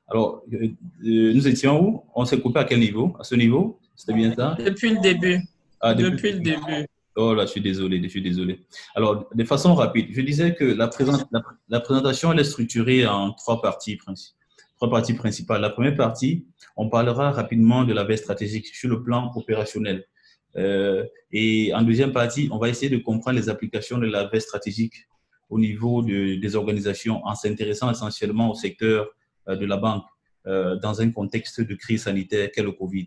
Alors, nous étions où? On s'est coupé à quel niveau? À ce niveau? C'était bien ça? Depuis le début. Ah, depuis le Depuis le début. début. Oh là, je suis désolé, je suis désolé. Alors, de façon rapide, je disais que la présentation, elle est structurée en trois parties principales. La première partie, on parlera rapidement de la veille stratégique sur le plan opérationnel. Et en deuxième partie, on va essayer de comprendre les applications de la veille stratégique au niveau des organisations en s'intéressant essentiellement au secteur de la banque dans un contexte de crise sanitaire qu'est le Covid.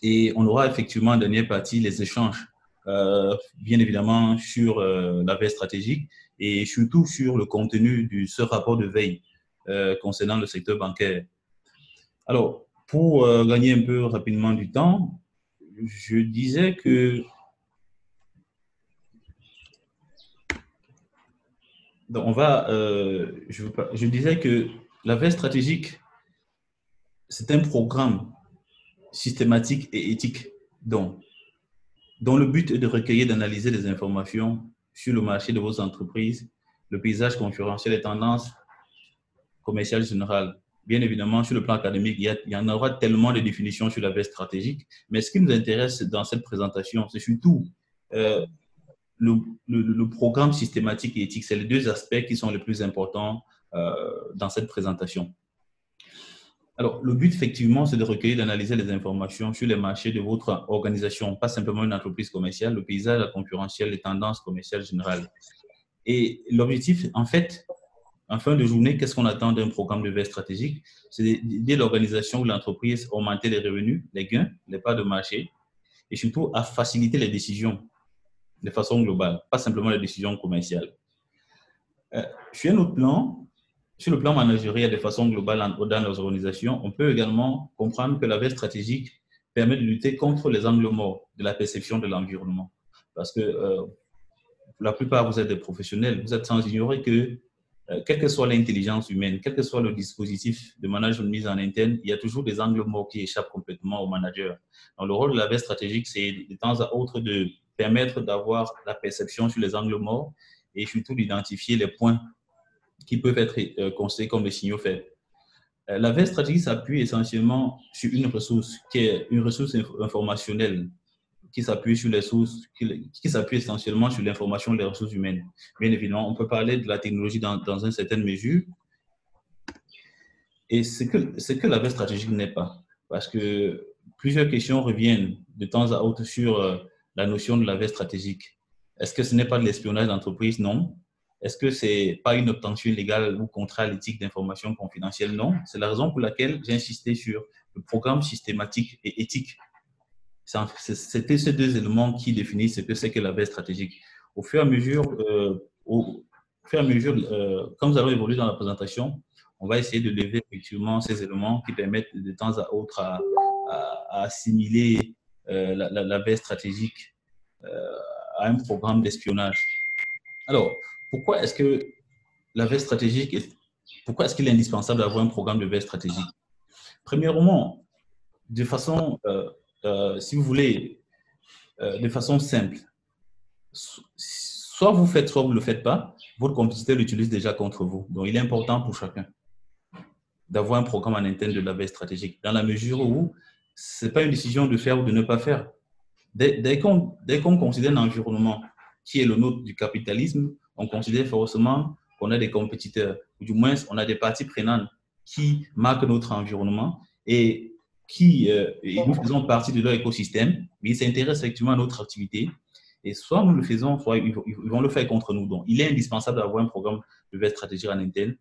Et on aura effectivement en dernière partie les échanges, bien évidemment sur la veille stratégique et surtout sur le contenu de ce rapport de veille concernant le secteur bancaire. Alors, pour gagner un peu rapidement du temps, je disais que donc je disais que la veille stratégique, c'est un programme systématique et éthique donc, dont le but est de recueillir et d'analyser des informations sur le marché de vos entreprises, le paysage concurrentiel et tendances commerciales générales. Bien évidemment, sur le plan académique, il y en aura tellement de définitions sur la veille stratégique, mais ce qui nous intéresse dans cette présentation, c'est surtout euh, le programme systématique et éthique. C'est les deux aspects qui sont les plus importants dans cette présentation. Alors, le but, effectivement, c'est de recueillir, d'analyser les informations sur les marchés de votre organisation, pas simplement une entreprise commerciale, le paysage concurrentiel, les tendances commerciales générales. Et l'objectif, en fait, en fin de journée, qu'est-ce qu'on attend d'un programme de veille stratégique? C'est d'aider l'organisation ou l'entreprise à augmenter les revenus, les gains, les parts de marché, et surtout à faciliter les décisions de façon globale, pas simplement les décisions commerciales. Sur un autre plan, sur le plan managériel de façon globale dans nos organisations, on peut également comprendre que la veille stratégique permet de lutter contre les angles morts de la perception de l'environnement. Parce que la plupart, vous êtes des professionnels, vous êtes sans ignorer que quelle que soit l'intelligence humaine, quel que soit le dispositif de management mis en interne, il y a toujours des angles morts qui échappent complètement au manager. Donc, le rôle de la veille stratégique, c'est de temps à autre de permettre d'avoir la perception sur les angles morts et surtout d'identifier les points qui peuvent être considérés comme des signaux faibles. La veille stratégique s'appuie essentiellement sur une ressource qui est une ressource informationnelle qui s'appuie sur les sources, qui s'appuie essentiellement sur l'information des ressources humaines. Bien évidemment, on peut parler de la technologie dans une certaine mesure, et c'est que la veille stratégique n'est pas, parce que plusieurs questions reviennent de temps à autre sur la notion de la veille stratégique. Est-ce que ce n'est pas de l'espionnage d'entreprise? Non. Est-ce que ce n'est pas une obtention illégale ou contraire à l'éthique d'information confidentielle? Non. C'est la raison pour laquelle j'ai insisté sur le programme systématique et éthique. C'était ces deux éléments qui définissent ce que c'est que la veille stratégique. Au fur et à mesure, comme nous allons évoluer dans la présentation, on va essayer de lever effectivement ces éléments qui permettent de temps à autre à assimiler la veille stratégique à un programme d'espionnage. Alors, pourquoi est-ce que la veille stratégique pourquoi est-ce qu'il est indispensable d'avoir un programme de veille stratégique? Premièrement, de façon, si vous voulez, de façon simple, soit vous faites, soit vous ne le faites pas, votre compétiteur l'utilise déjà contre vous. Donc, il est important pour chacun d'avoir un programme en interne de la veille stratégique, dans la mesure où ce n'est pas une décision de faire ou de ne pas faire. Dès qu'on considère l'environnement qui est le nôtre du capitalisme, on considère forcément qu'on a des compétiteurs, ou du moins on a des parties prenantes qui marquent notre environnement et et nous faisons partie de leur écosystème, mais ils s'intéressent effectivement à notre activité. Et soit nous le faisons, soit ils vont le faire contre nous. Donc, il est indispensable d'avoir un programme de veille stratégique en interne.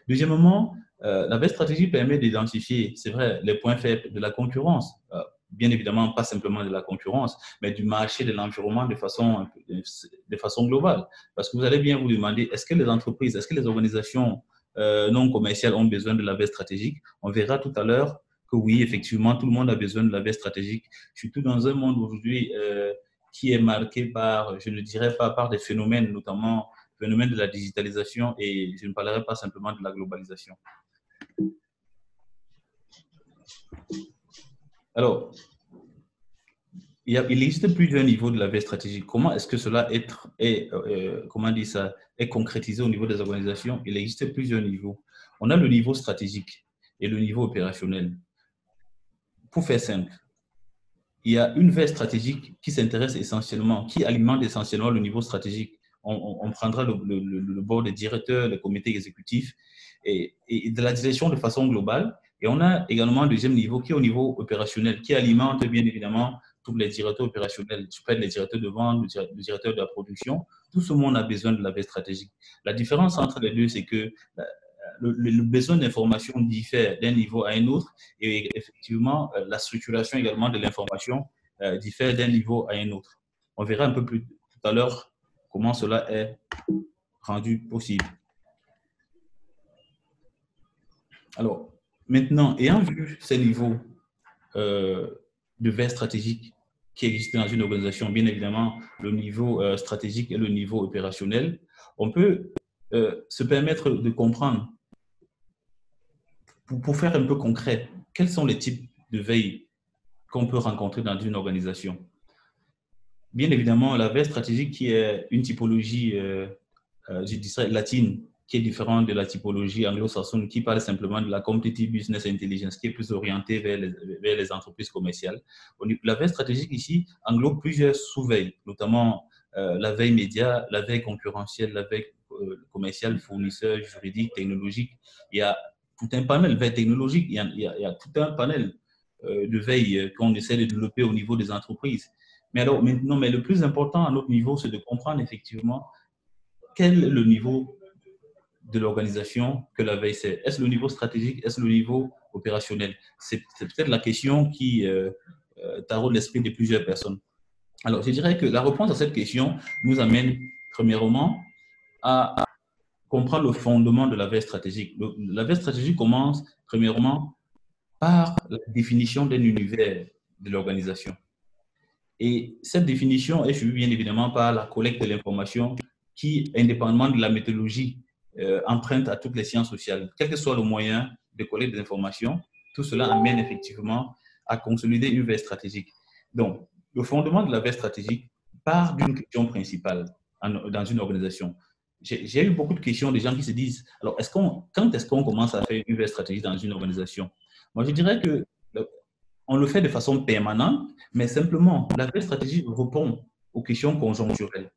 Deuxièmement, la veille stratégie permet d'identifier, c'est vrai, les points faibles de la concurrence. Bien évidemment, pas simplement de la concurrence, mais du marché, de l'environnement de façon globale. Parce que vous allez bien vous demander, est-ce que les entreprises, est-ce que les organisations non commerciales ont besoin de la veille stratégique? On verra tout à l'heure que oui, effectivement, tout le monde a besoin de la veille stratégique, surtout dans un monde aujourd'hui qui est marqué par, je ne dirais pas par des phénomènes, notamment phénomène de la digitalisation, et je ne parlerai pas simplement de la globalisation. Alors, il existe plusieurs niveaux de la veille stratégique. Comment est-ce que cela comment dire ça, est concrétisé au niveau des organisations? Il existe plusieurs niveaux. On a le niveau stratégique et le niveau opérationnel. Pour faire simple, il y a une veille stratégique qui s'intéresse essentiellement, qui alimente essentiellement le niveau stratégique. On prendra le bord des directeurs, le comité exécutif et de la direction de façon globale. Et on a également un deuxième niveau qui est au niveau opérationnel, qui alimente bien évidemment tous les directeurs opérationnels, les directeurs de vente, le directeur de la production. Tout ce monde a besoin de la veille stratégique. La différence entre les deux, c'est que le besoin d'information diffère d'un niveau à un autre et effectivement, la structuration également de l'information diffère d'un niveau à un autre. On verra un peu plus tout à l'heure comment cela est rendu possible. Alors, maintenant, ayant vu ces niveaux de veille stratégique qui existent dans une organisation, bien évidemment, le niveau stratégique et le niveau opérationnel, on peut se permettre de comprendre, pour faire un peu concret, quels sont les types de veille qu'on peut rencontrer dans une organisation. Bien évidemment, la veille stratégique qui est une typologie, je dirais, latine, qui est différente de la typologie anglo-saxonne, qui parle simplement de la competitive business intelligence, qui est plus orientée vers les entreprises commerciales. La veille stratégique ici englobe plusieurs sous-veilles, notamment la veille média, la veille concurrentielle, la veille commerciale, fournisseur, juridique, technologique. Il y a tout un panel, veille technologique, il y a tout un panel de veille qu'on essaie de développer au niveau des entreprises. Mais alors maintenant, mais le plus important à notre niveau, c'est de comprendre effectivement quel est le niveau de l'organisation que la veille c'est. Est-ce le niveau stratégique? Est-ce le niveau opérationnel? C'est peut-être la question qui taraude l'esprit de plusieurs personnes. Alors, je dirais que la réponse à cette question nous amène premièrement à comprendre le fondement de la veille stratégique. La veille stratégique commence premièrement par la définition d'un univers de l'organisation. Et cette définition est suivie bien évidemment par la collecte de l'information qui, indépendamment de la méthodologie, emprunte à toutes les sciences sociales. Quel que soit le moyen de collecte des informations, tout cela amène effectivement à consolider une veille stratégique. Donc, le fondement de la veille stratégique part d'une question principale dans une organisation. J'ai eu beaucoup de questions des gens qui se disent, alors, quand est-ce qu'on commence à faire une veille stratégique dans une organisation? Moi, je dirais que on le fait de façon permanente, mais simplement, la veille stratégique répond aux questions conjoncturelles.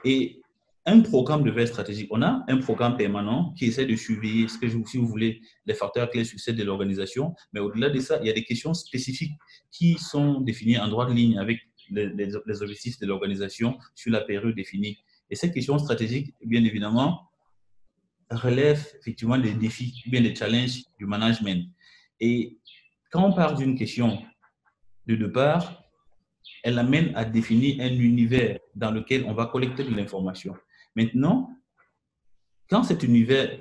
Et un programme de veille stratégique, on a un programme permanent qui essaie de surveiller, si vous voulez, les facteurs clés de succès de l'organisation. Mais au-delà de ça, il y a des questions spécifiques qui sont définies en droite ligne avec les objectifs de l'organisation sur la période définie. Et ces questions stratégiques, bien évidemment, relèvent effectivement des défis, bien des challenges du management. Et quand on part d'une question de départ, elle amène à définir un univers dans lequel on va collecter de l'information. Maintenant, quand cet univers,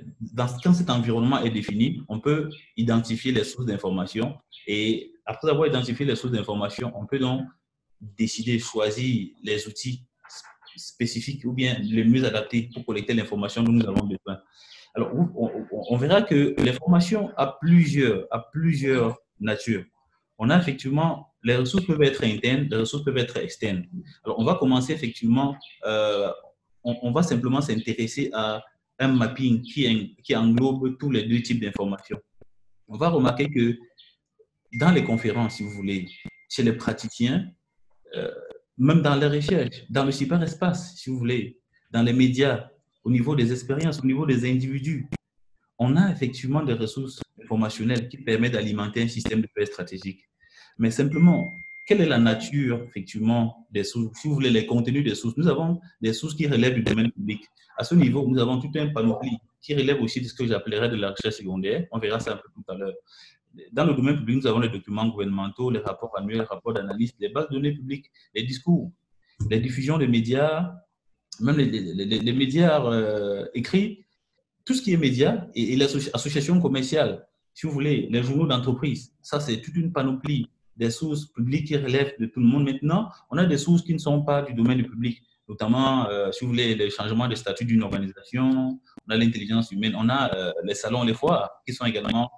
quand cet environnement est défini, on peut identifier les sources d'information et après avoir identifié les sources d'information, on peut donc décider, choisir les outils spécifiques ou bien les mieux adaptés pour collecter l'information dont nous avons besoin. Alors, on verra que l'information a plusieurs natures. On a effectivement, les ressources peuvent être internes, les ressources peuvent être externes. Alors, on va commencer effectivement, on va simplement s'intéresser à un mapping qui englobe tous les deux types d'informations. On va remarquer que dans les conférences, si vous voulez, chez les praticiens, même dans les recherches, dans le cyberespace, si vous voulez, dans les médias, au niveau des expériences, au niveau des individus, on a effectivement des ressources informationnelles qui permettent d'alimenter un système de paix stratégique. Mais simplement, quelle est la nature, effectivement, des sources? Si vous voulez, les contenus des sources, nous avons des sources qui relèvent du domaine public. À ce niveau, nous avons tout un panoplie qui relève aussi de ce que j'appellerais de la recherche secondaire. On verra ça un peu tout à l'heure. Dans le domaine public, nous avons les documents gouvernementaux, les rapports annuels, les rapports d'analyse, les bases de données publiques, les discours, les diffusions de médias, même les médias écrits, tout ce qui est médias et les associations commerciales, si vous voulez, les journaux d'entreprise. Ça, c'est toute une panoplie des sources publiques qui relèvent de tout le monde. Maintenant, on a des sources qui ne sont pas du domaine du public, notamment, si vous voulez, les changements de statut d'une organisation, on a l'intelligence humaine, on a les salons, les foires, qui sont également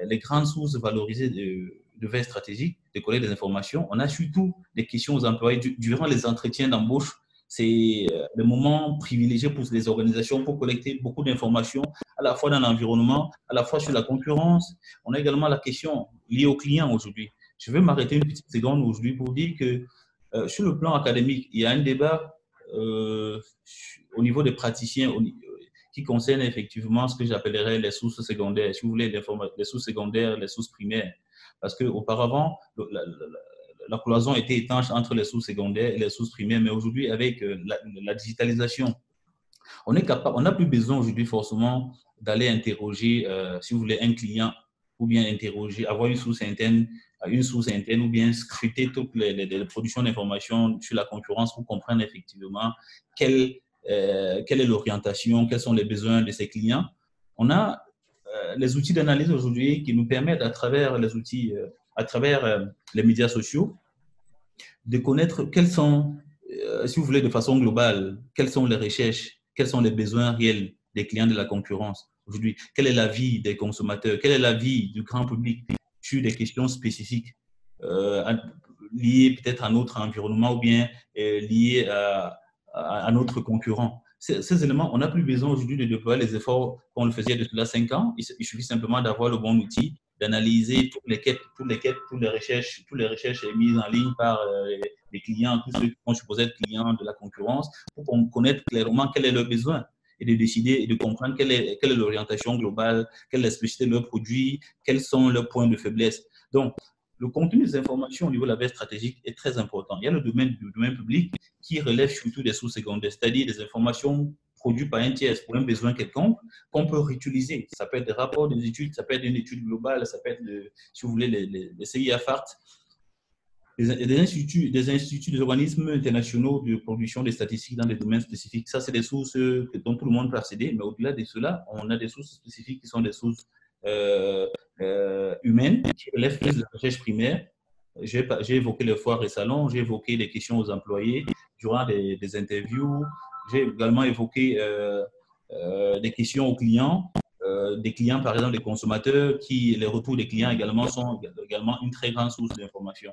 les grandes sources valorisées de veille stratégique, de collecte des informations. On a surtout des questions aux employés durant les entretiens d'embauche. C'est le moment privilégié pour les organisations pour collecter beaucoup d'informations, à la fois dans l'environnement, à la fois sur la concurrence. On a également la question liée aux clients aujourd'hui. Je vais m'arrêter une petite seconde aujourd'hui pour dire que sur le plan académique, il y a un débat au niveau des praticiens qui concerne effectivement ce que j'appellerais les sources secondaires, si vous voulez, les sources secondaires, les sources primaires. Parce qu'auparavant, la cloison était étanche entre les sources secondaires et les sources primaires, mais aujourd'hui, avec la digitalisation, on n'a plus besoin aujourd'hui forcément d'aller interroger, si vous voulez, un client ou bien interroger, avoir une source interne ou bien scruter toutes les productions d'informations sur la concurrence pour comprendre effectivement quelle est l'orientation, quels sont les besoins de ces clients. On a les outils d'analyse aujourd'hui qui nous permettent, à travers les outils, à travers les médias sociaux, de connaître quels sont, si vous voulez, de façon globale, quelles sont les recherches, quels sont les besoins réels des clients de la concurrence aujourd'hui, quel est l'avis des consommateurs, quel est l'avis du grand public sur des questions spécifiques liées peut-être à notre environnement ou bien liées à notre concurrent. Ces éléments, on n'a plus besoin aujourd'hui de déployer les efforts qu'on le faisait de cela 5 ans. Il suffit simplement d'avoir le bon outil, d'analyser toutes les quêtes, toutes les recherches mises en ligne par les clients, tous ceux qui sont supposés être clients de la concurrence, pour qu'on connaisse clairement quel est leur besoin et de décider et de comprendre quelle est l'orientation globale, quelle est la spécificité de leurs produits, quels sont leurs points de faiblesse. Donc, le contenu des informations au niveau de la veille stratégique est très important. Il y a le domaine public qui relève surtout des sources secondaires, c'est-à-dire des informations produites par un tiers pour un besoin quelconque qu'on peut réutiliser. Ça peut être des rapports, des études, ça peut être une étude globale, ça peut être, si vous voulez, les CIA-FART, des instituts, des organismes internationaux de production des statistiques dans des domaines spécifiques. Ça, c'est des sources dont tout le monde peut accéder, mais au-delà de cela, on a des sources spécifiques qui sont des sources humaines qui relèvent plus de la recherche primaire. J'ai évoqué les foires et salons, j'ai évoqué les questions aux employés durant des interviews, j'ai également évoqué des questions aux clients, des clients, par exemple, des consommateurs, les retours des clients également sont également une très grande source d'information.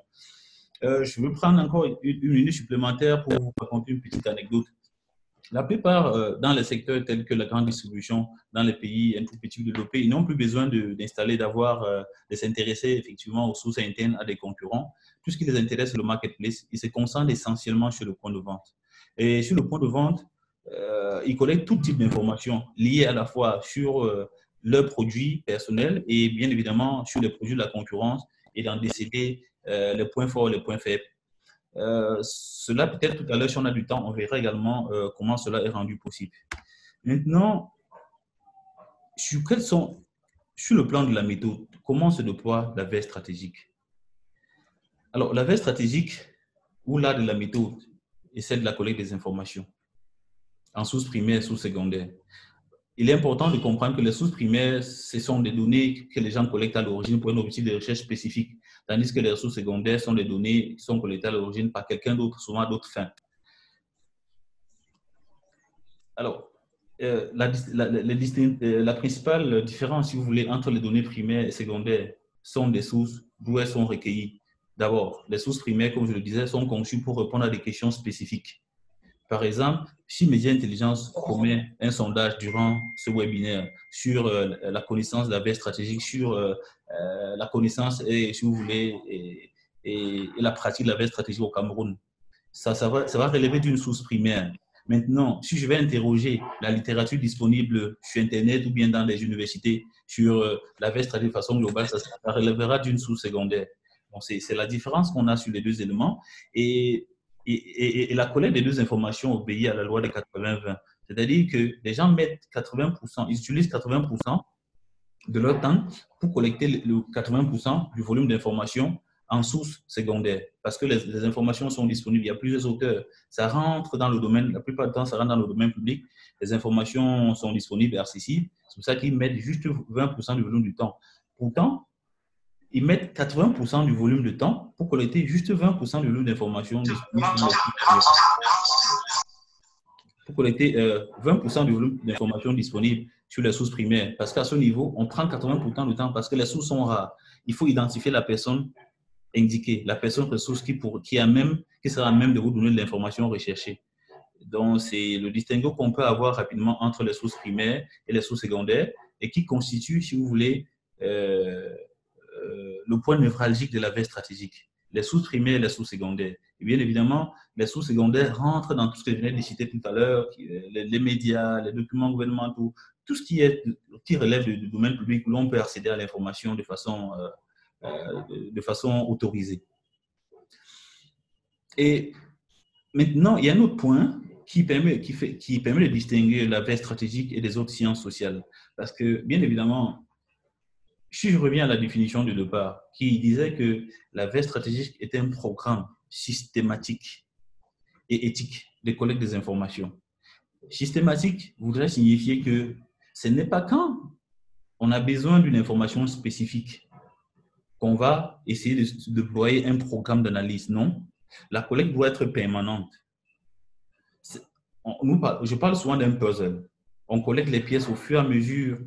Je veux prendre encore une minute supplémentaire pour vous raconter une petite anecdote. La plupart, dans les secteurs tels que la grande distribution, dans les pays un tout petit peu développés, ils n'ont plus besoin d'installer, de s'intéresser effectivement aux sources internes à des concurrents. Tout ce qui les intéresse, c'est le marketplace. Ils se concentrent essentiellement sur le point de vente. Et sur le point de vente, ils collectent tout type d'informations liées à la fois sur leurs produits personnels et bien évidemment sur les produits de la concurrence et d'en décider les points forts et les points faibles. Cela, peut-être tout à l'heure, si on a du temps, on verra également comment cela est rendu possible. Maintenant, sur le plan de la méthode, comment se déploie la veille stratégique? Alors, la veille stratégique, ou l'art de la méthode, est celle de la collecte des informations en sources primaires et sources secondaires. Il est important de comprendre que les sources primaires, ce sont des données que les gens collectent à l'origine pour un objectif de recherche spécifique, tandis que les ressources secondaires sont des données qui sont collectées à l'origine par quelqu'un d'autre, souvent à d'autres fins. Alors, la principale différence, si vous voulez, entre les données primaires et secondaires sont des sources d'où elles sont recueillies. D'abord, les sources primaires, comme je le disais, sont conçues pour répondre à des questions spécifiques. Par exemple, si Média Intelligence promet un sondage durant ce webinaire sur la connaissance de la veille stratégique, sur la connaissance et, si vous voulez, et la pratique de la veille stratégique au Cameroun, ça va relever d'une source primaire. Maintenant, si je vais interroger la littérature disponible sur Internet ou bien dans les universités sur la veille stratégique de façon globale, ça relèvera d'une source secondaire. Bon, c'est la différence qu'on a sur les deux éléments. Et la collecte des deux informations obéit à la loi de 80-20. C'est-à-dire que les gens mettent 80%, ils utilisent 80% de leur temps pour collecter le 80% du volume d'informations en source secondaire. Parce que les informations sont disponibles, il y a plusieurs auteurs. Ça rentre dans le domaine, la plupart du temps, ça rentre dans le domaine public. Les informations sont disponibles et accessibles. C'est pour ça qu'ils mettent juste 20% du volume du temps. Pourtant, ils mettent 80% du volume de temps pour collecter juste 20% du volume d'informations disponibles. Pour collecter 20% du volume d'informations disponibles sur les sources primaires. Parce qu'à ce niveau, on prend 80% du temps parce que les sources sont rares. Il faut identifier la personne indiquée, la personne ressource qui sera à même de vous donner de l'information recherchée. Donc, c'est le distinguo qu'on peut avoir rapidement entre les sources primaires et les sources secondaires et qui constitue, si vous voulez, le point névralgique de la veille stratégique. Les sources primaires et les sources secondaires. Et bien évidemment, les sources secondaires rentrent dans tout ce que je venais de citer tout à l'heure, les médias, les documents gouvernementaux, tout ce qui relève du domaine public où l'on peut accéder à l'information de façon autorisée. Et maintenant, il y a un autre point qui permet de distinguer la veille stratégique et des autres sciences sociales. Parce que, bien évidemment, si je reviens à la définition du départ, qui disait que la veille stratégique est un programme systématique et éthique de collecte des informations. Systématique voudrait signifier que ce n'est pas quand on a besoin d'une information spécifique qu'on va essayer de déployer un programme d'analyse. Non, la collecte doit être permanente. Je parle souvent d'un puzzle. On collecte les pièces au fur et à mesure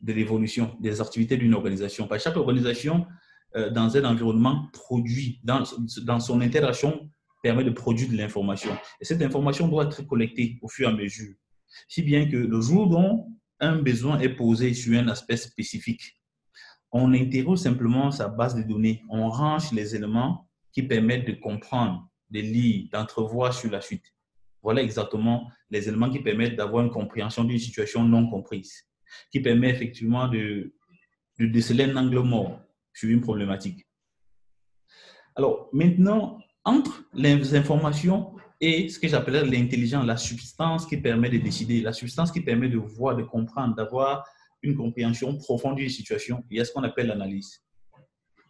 de l'évolution des activités d'une organisation. Parce que chaque organisation, dans un environnement, produit, dans son interaction, permet de produire de l'information. Et cette information doit être collectée au fur et à mesure. Si bien que le jour dont un besoin est posé sur un aspect spécifique, on interroge simplement sa base de données, on range les éléments qui permettent de comprendre, de lire, d'entrevoir sur la suite. Voilà exactement les éléments qui permettent d'avoir une compréhension d'une situation non comprise, qui permet effectivement de déceler un angle mort sur une problématique. Alors maintenant, entre les informations et ce que j'appellerais l'intelligence, la substance qui permet de décider, la substance qui permet de voir, de comprendre, d'avoir une compréhension profonde d'une situation, il y a ce qu'on appelle l'analyse.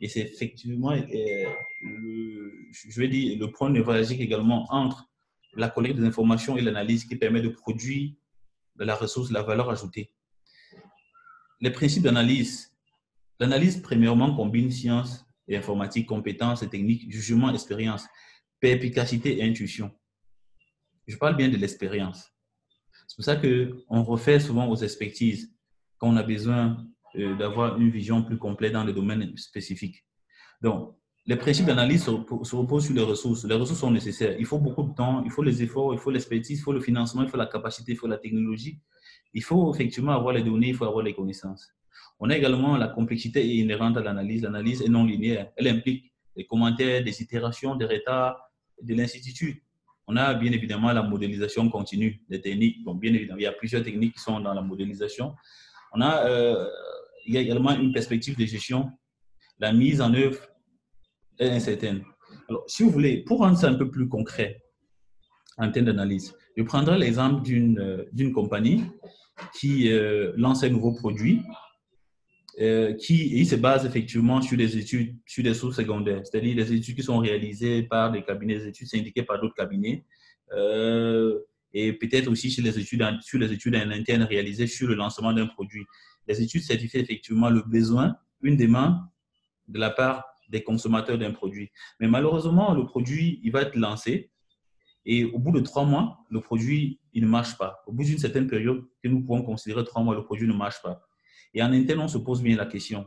Et c'est effectivement, je vais dire, le point névralgique également entre la collecte des informations et l'analyse qui permet de produire de la ressource, de la valeur ajoutée. Les principes d'analyse. L'analyse, premièrement, combine science et informatique, compétences et techniques, jugement, expérience, perspicacité et intuition. Je parle bien de l'expérience. C'est pour ça qu'on refait souvent aux expertises quand on a besoin d'avoir une vision plus complète dans les domaines spécifiques. Donc, les principes d'analyse se reposent sur les ressources. Les ressources sont nécessaires. Il faut beaucoup de temps, il faut les efforts, il faut l'expertise, il faut le financement, il faut la capacité, il faut la technologie. Il faut effectivement avoir les données, il faut avoir les connaissances. On a également la complexité inhérente à l'analyse. L'analyse est non linéaire. Elle implique des commentaires, des itérations, des retards, de l'incertitude. On a bien évidemment la modélisation continue des techniques. Donc, bien évidemment, il y a plusieurs techniques qui sont dans la modélisation. Il y a également une perspective de gestion. La mise en œuvre est incertaine. Alors, si vous voulez, pour rendre ça un peu plus concret en termes d'analyse, je prendrai l'exemple d'une compagnie qui lance un nouveau produit qui se base effectivement sur des études, sur des sources secondaires, c'est-à-dire des études qui sont réalisées par des cabinets d'études syndiqués par d'autres cabinets et peut-être aussi sur les études en interne réalisées sur le lancement d'un produit. Les études certifient effectivement le besoin, une demande de la part des consommateurs d'un produit. Mais malheureusement, le produit, il va être lancé et au bout de 3 mois, le produit, il ne marche pas. Au bout d'une certaine période que nous pouvons considérer 3 mois, le produit ne marche pas. Et en interne, on se pose bien la question,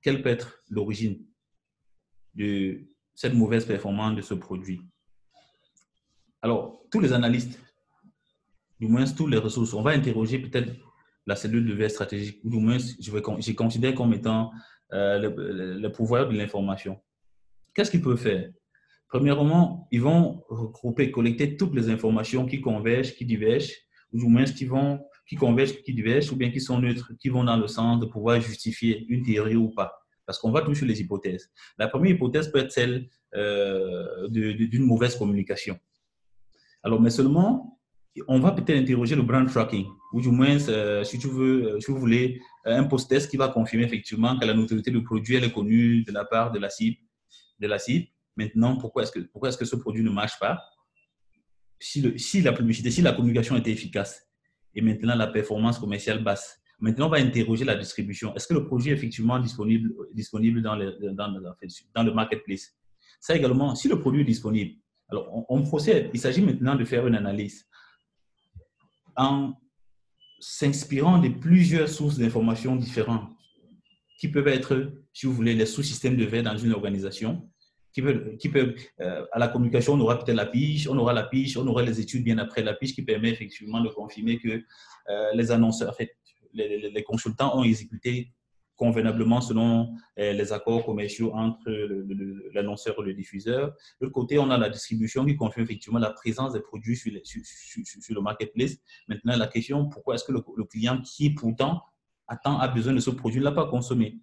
quelle peut être l'origine de cette mauvaise performance de ce produit? Alors, tous les analystes, du moins toutes les ressources, on va interroger peut-être la cellule de veille stratégique, ou du moins, je considère comme étant le pouvoir de l'information. Qu'est-ce qu'ils peuvent faire? Premièrement, ils vont regrouper, collecter toutes les informations qui convergent, qui divergent, ou du moins qui convergent, qui divergent, ou bien qui sont neutres, qui vont dans le sens de pouvoir justifier une théorie ou pas. Parce qu'on va toucher les hypothèses. La première hypothèse peut être celle d'une mauvaise communication. Alors, mais seulement, on va peut-être interroger le brand tracking, ou du moins, si vous voulez, un post-test qui va confirmer effectivement que la notoriété du produit elle est connue de la part de la cible. Maintenant, pourquoi est-ce que ce produit ne marche pas? Si la publicité, si la communication était efficace et maintenant la performance commerciale basse, maintenant on va interroger la distribution. Est-ce que le produit est effectivement disponible dans le marketplace? Ça également, si le produit est disponible, alors on procède. Il s'agit maintenant de faire une analyse en s'inspirant de plusieurs sources d'informations différentes qui peuvent être, si vous voulez, les sous-systèmes de veille dans une organisation. à la communication, on aura peut-être la pige, on aura les études bien après la pige qui permet effectivement de confirmer que les annonceurs, en fait, les consultants ont exécuté convenablement selon les accords commerciaux entre l'annonceur et le diffuseur. De l'autre côté, on a la distribution qui confirme effectivement la présence des produits sur le marketplace. Maintenant, la question, pourquoi est-ce que le client qui pourtant a besoin de ce produit ne l'a pas consommé?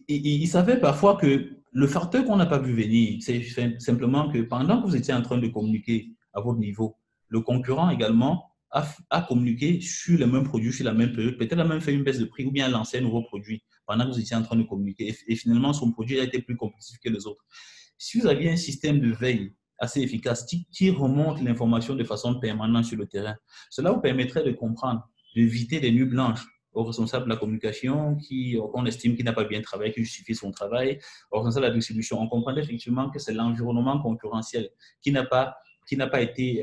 Il s'avère parfois que le facteur qu'on n'a pas vu venir, c'est simplement que pendant que vous étiez en train de communiquer à votre niveau, le concurrent également a communiqué sur les mêmes produits, sur la même période, peut-être a même fait une baisse de prix ou bien lancé un nouveau produit pendant que vous étiez en train de communiquer. Et finalement, son produit a été plus compétitif que les autres. Si vous aviez un système de veille assez efficace qui remonte l'information de façon permanente sur le terrain, cela vous permettrait de comprendre, d'éviter des nuits blanches au responsable de la communication qu'on estime qu'il n'a pas bien travaillé, qu'il justifie son travail, au responsable de la distribution. On comprend effectivement que c'est l'environnement concurrentiel qui n'a pas été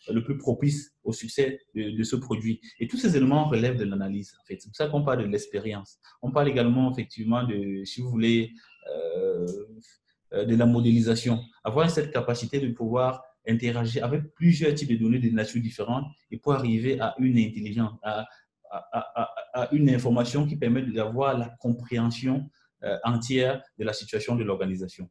le plus propice au succès de ce produit. Et tous ces éléments relèvent de l'analyse. En fait. C'est pour ça qu'on parle de l'expérience. On parle également effectivement de, si vous voulez, de la modélisation. Avoir cette capacité de pouvoir interagir avec plusieurs types de données de nature différente et pour arriver à une intelligence, à une information qui permet d'avoir la compréhension entière de la situation de l'organisation.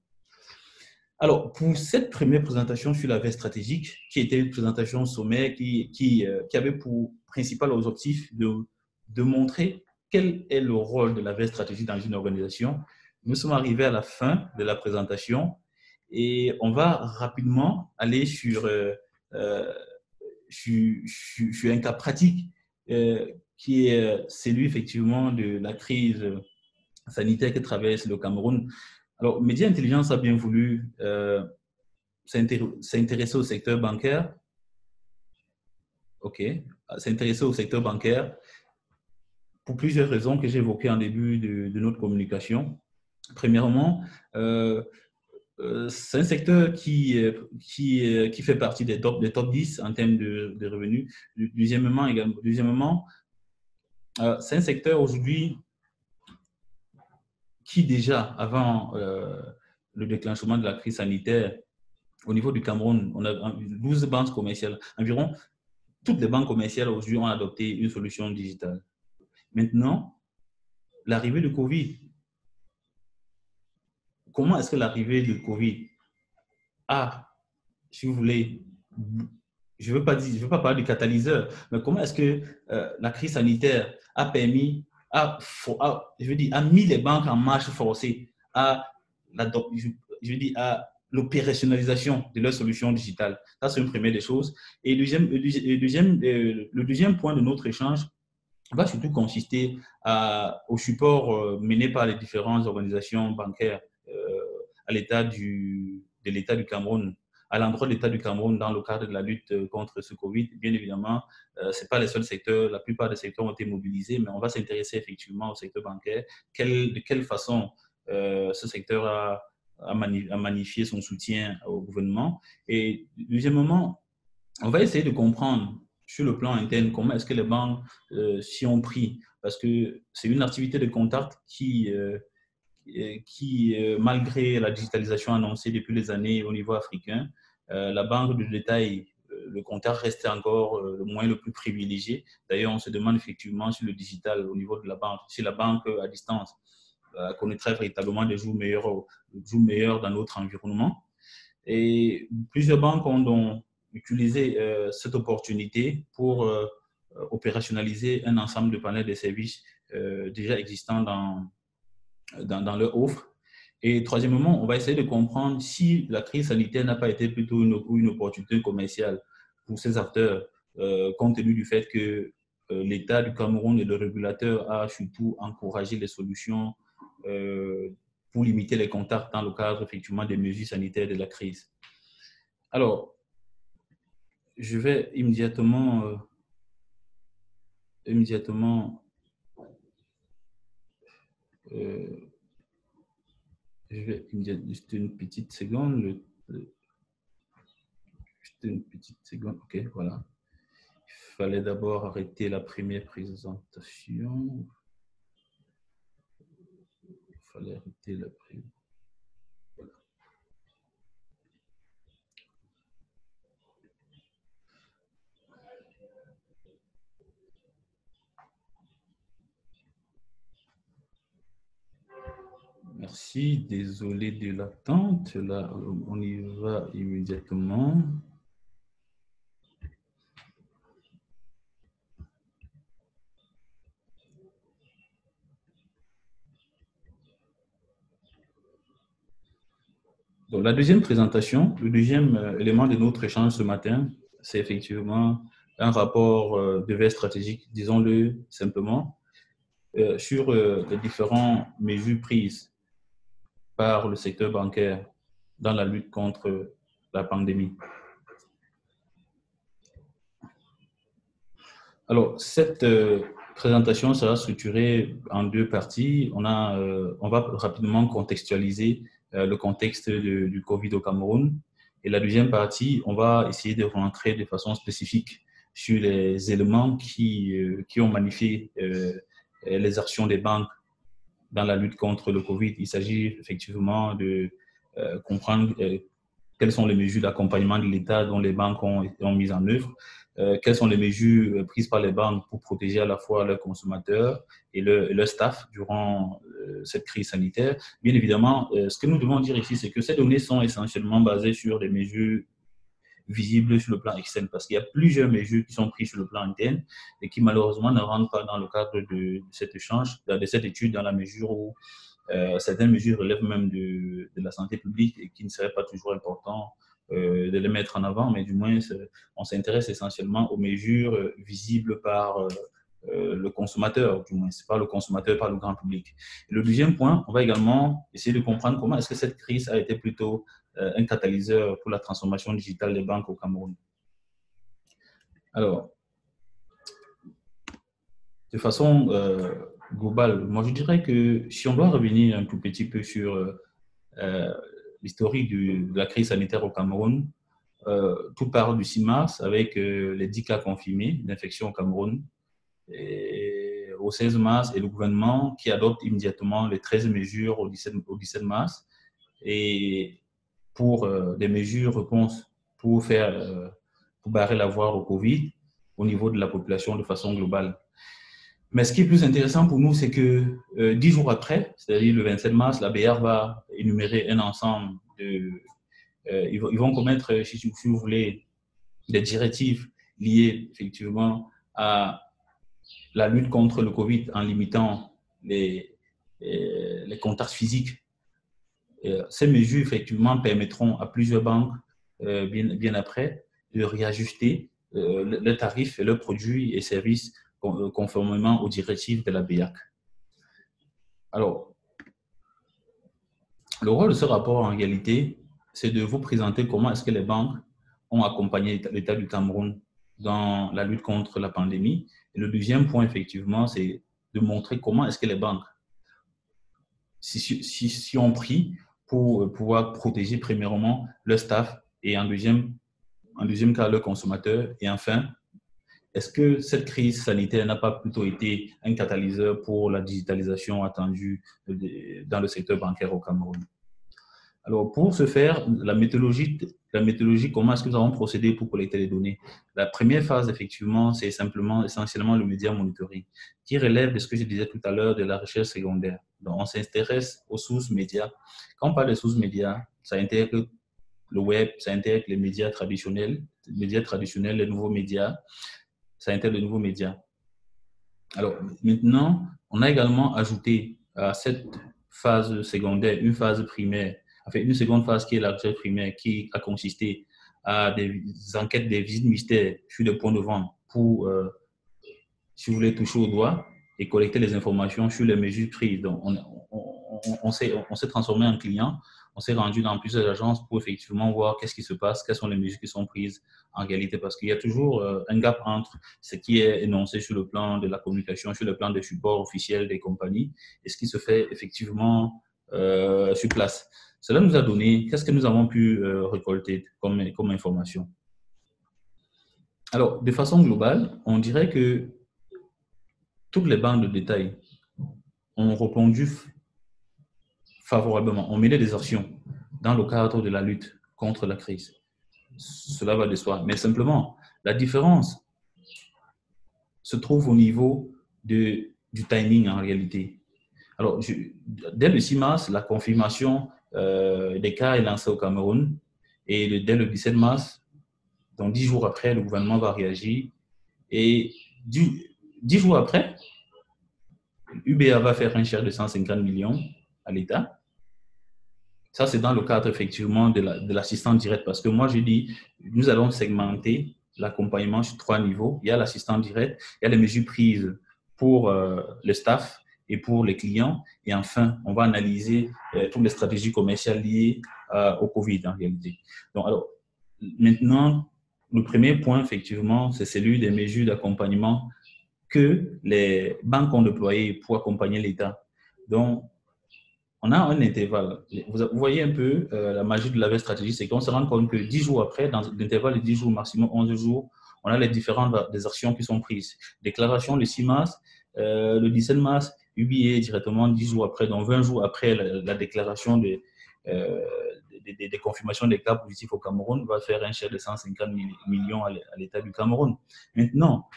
Alors, pour cette première présentation sur la veille stratégique, qui était une présentation sommaire qui avait pour principal objectif de montrer quel est le rôle de la veille stratégique dans une organisation, nous sommes arrivés à la fin de la présentation et on va rapidement aller sur un cas pratique qui est celui effectivement de la crise sanitaire que traverse le Cameroun. Alors, Média Intelligence a bien voulu s'intéresser au secteur bancaire. OK. S'intéresser au secteur bancaire pour plusieurs raisons que j'ai évoquées en début de notre communication. Premièrement, c'est un secteur qui fait partie des top 10 en termes de revenus. Deuxièmement, c'est un secteur aujourd'hui qui déjà, avant le déclenchement de la crise sanitaire, au niveau du Cameroun, on a 12 banques commerciales. Environ toutes les banques commerciales aujourd'hui ont adopté une solution digitale. Maintenant, l'arrivée du Covid, comment est-ce que l'arrivée du Covid a, si vous voulez, je ne veux pas parler du catalyseur, mais comment est-ce que la crise sanitaire a permis, a mis les banques en marche forcée à l'opérationnalisation de leurs solutions digitales. Ça, c'est une première des choses. Et le deuxième point de notre échange va surtout consister au support mené par les différentes organisations bancaires à de l'État du Cameroun, à l'endroit de l'État du Cameroun dans le cadre de la lutte contre ce Covid. Bien évidemment, ce n'est pas les seuls secteurs, la plupart des secteurs ont été mobilisés, mais on va s'intéresser effectivement au secteur bancaire. De quelle façon ce secteur a magnifié son soutien au gouvernement. Et deuxièmement, on va essayer de comprendre sur le plan interne comment est-ce que les banques s'y ont pris, parce que c'est une activité de contact qui malgré la digitalisation annoncée depuis les années au niveau africain, la banque de détail, le contact restait encore le moyen le plus privilégié. D'ailleurs, on se demande effectivement sur le digital au niveau de la banque, si la banque à distance connaîtrait véritablement des jours meilleurs dans notre environnement. Et plusieurs banques ont donc utilisé cette opportunité pour opérationnaliser un ensemble de panels de services déjà existants dans leur offre. Et troisièmement, on va essayer de comprendre si la crise sanitaire n'a pas été plutôt une opportunité commerciale pour ces acteurs, compte tenu du fait que l'État du Cameroun et le régulateur a surtout encouragé les solutions pour limiter les contacts dans le cadre effectivement des mesures sanitaires de la crise. Alors, je vais immédiatement juste une petite seconde. Juste une petite seconde. OK, voilà. Il fallait d'abord arrêter la première présentation. Il fallait arrêter la première. Merci, désolé de l'attente. Là, on y va immédiatement. Donc, la deuxième présentation, le deuxième élément de notre échange ce matin, c'est effectivement un rapport de veille stratégique, disons-le simplement, sur les différentes mesures prises par le secteur bancaire dans la lutte contre la pandémie. Alors, cette présentation sera structurée en deux parties. On va rapidement contextualiser le contexte du Covid au Cameroun. Et la deuxième partie, on va essayer de rentrer de façon spécifique sur les éléments qui ont magnifié les actions des banques dans la lutte contre le Covid. Il s'agit effectivement de comprendre quelles sont les mesures d'accompagnement de l'État dont les banques ont mis en œuvre, quelles sont les mesures prises par les banques pour protéger à la fois leurs consommateurs et leur staff durant cette crise sanitaire. Bien évidemment, ce que nous devons dire ici, c'est que ces données sont essentiellement basées sur des mesures visibles sur le plan externe, parce qu'il y a plusieurs mesures qui sont prises sur le plan interne et qui malheureusement ne rentrent pas dans le cadre de cet échange, de cette étude, dans la mesure où certaines mesures relèvent même de la santé publique et qui ne serait pas toujours important de les mettre en avant, mais du moins, on s'intéresse essentiellement aux mesures visibles par le consommateur, du moins, c'est pas le consommateur, par le grand public. Et le deuxième point, on va également essayer de comprendre comment est-ce que cette crise a été plutôt un catalyseur pour la transformation digitale des banques au Cameroun. Alors, de façon globale, moi je dirais que si on doit revenir un tout petit peu sur l'historique de la crise sanitaire au Cameroun, tout part du 6 mars avec les 10 cas confirmés d'infection au Cameroun. Et au 16 mars, et le gouvernement qui adopte immédiatement les 13 mesures au 17 mars et pour des mesures réponses pour pour barrer la voie au Covid au niveau de la population de façon globale. Mais ce qui est plus intéressant pour nous, c'est que 10 jours après, c'est-à-dire le 27 mars, la BR va énumérer un ensemble de... ils vont commettre, si vous voulez, des directives liées effectivement à la lutte contre le Covid en limitant les contacts physiques. Ces mesures, effectivement, permettront à plusieurs banques, bien après, de réajuster leurs tarifs et leurs produits et services conformément aux directives de la BIAC. Alors, le rôle de ce rapport, en réalité, c'est de vous présenter comment est-ce que les banques ont accompagné l'État du Cameroun dans la lutte contre la pandémie. Et le deuxième point, effectivement, c'est de montrer comment est-ce que les banques s'y ont pris pour pouvoir protéger premièrement leur staff et en deuxième cas leurs consommateurs. Et enfin, est-ce que cette crise sanitaire n'a pas plutôt été un catalyseur pour la digitalisation attendue dans le secteur bancaire au Cameroun? Alors, pour ce faire, la méthodologie, comment est-ce que nous avons procédé pour collecter les données? La première phase, effectivement, c'est essentiellement le média monitoring, qui relève de ce que je disais tout à l'heure de la recherche secondaire. Donc, on s'intéresse aux sources médias. Quand on parle de sources médias, ça intègre le web, ça intègre les médias traditionnels, les nouveaux médias, ça intègre les nouveaux médias. Alors, maintenant, on a également ajouté à cette phase secondaire une phase primaire, enfin une seconde phase qui est la recherche primaire, qui a consisté à des enquêtes, des visites mystères sur des points de vente pour, si vous voulez, toucher au doigt et collecter les informations sur les mesures prises. Donc, on s'est transformé en client, on s'est rendu dans plusieurs agences pour effectivement voir qu'est-ce qui se passe, quelles sont les mesures qui sont prises en réalité, parce qu'il y a toujours un gap entre ce qui est énoncé sur le plan de la communication, sur le plan des supports officiels des compagnies et ce qui se fait effectivement sur place. Cela nous a donné, qu'est-ce que nous avons pu récolter comme information? Alors, de façon globale, on dirait que toutes les banques de détail ont répondu favorablement, ont mené des actions dans le cadre de la lutte contre la crise. Cela va de soi. Mais simplement, la différence se trouve au niveau du timing en réalité. Alors, dès le 6 mars, la confirmation des cas est lancée au Cameroun. Et dès le 17 mars, donc 10 jours après, le gouvernement va réagir. Et 10 jours après, UBA va faire un chèque de 150 millions à l'État. Ça, c'est dans le cadre effectivement de l'assistance directe. Parce que moi, je dis, nous allons segmenter l'accompagnement sur 3 niveaux. Il y a l'assistance directe, il y a les mesures prises pour le staff et pour les clients. Et enfin, on va analyser toutes les stratégies commerciales liées au Covid en réalité. Donc, alors, maintenant, le premier point, effectivement, c'est celui des mesures d'accompagnement que les banques ont déployées pour accompagner l'État. Donc, on a un intervalle. Vous voyez un peu la magie de la veille stratégique, c'est qu'on se rend compte que 10 jours après, dans l'intervalle de 10 jours, maximum 11 jours, on a les différentes des actions qui sont prises. Déclaration le 6 mars, le 17 mars, UBA directement 10 jours après, donc 20 jours après la déclaration des confirmations des cas positifs au Cameroun, va faire un chèque de 150 millions à l'État du Cameroun. Maintenant,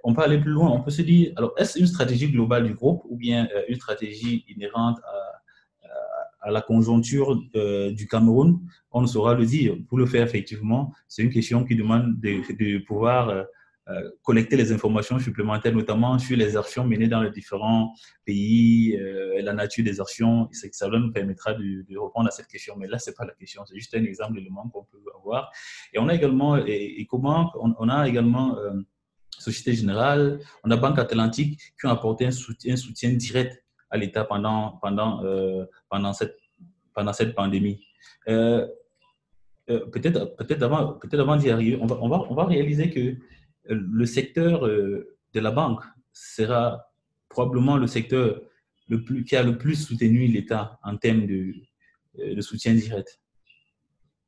on peut aller plus loin. On peut se dire, alors, est-ce une stratégie globale du groupe ou bien une stratégie inhérente à la conjoncture du Cameroun? On ne saura le dire. Pour le faire, effectivement, c'est une question qui demande de pouvoir collecter les informations supplémentaires, notamment sur les actions menées dans les différents pays, la nature des actions. Ça nous permettra de répondre à cette question. Mais là, ce n'est pas la question. C'est juste un exemple d'élément qu'on peut avoir. Et on a également, et comment, on a également Société Générale, on a Banque Atlantique qui ont apporté un soutien direct à l'État pendant cette pandémie. Peut-être avant d'y arriver, on va réaliser que le secteur de la banque sera probablement le secteur qui a le plus soutenu l'État en termes de soutien direct.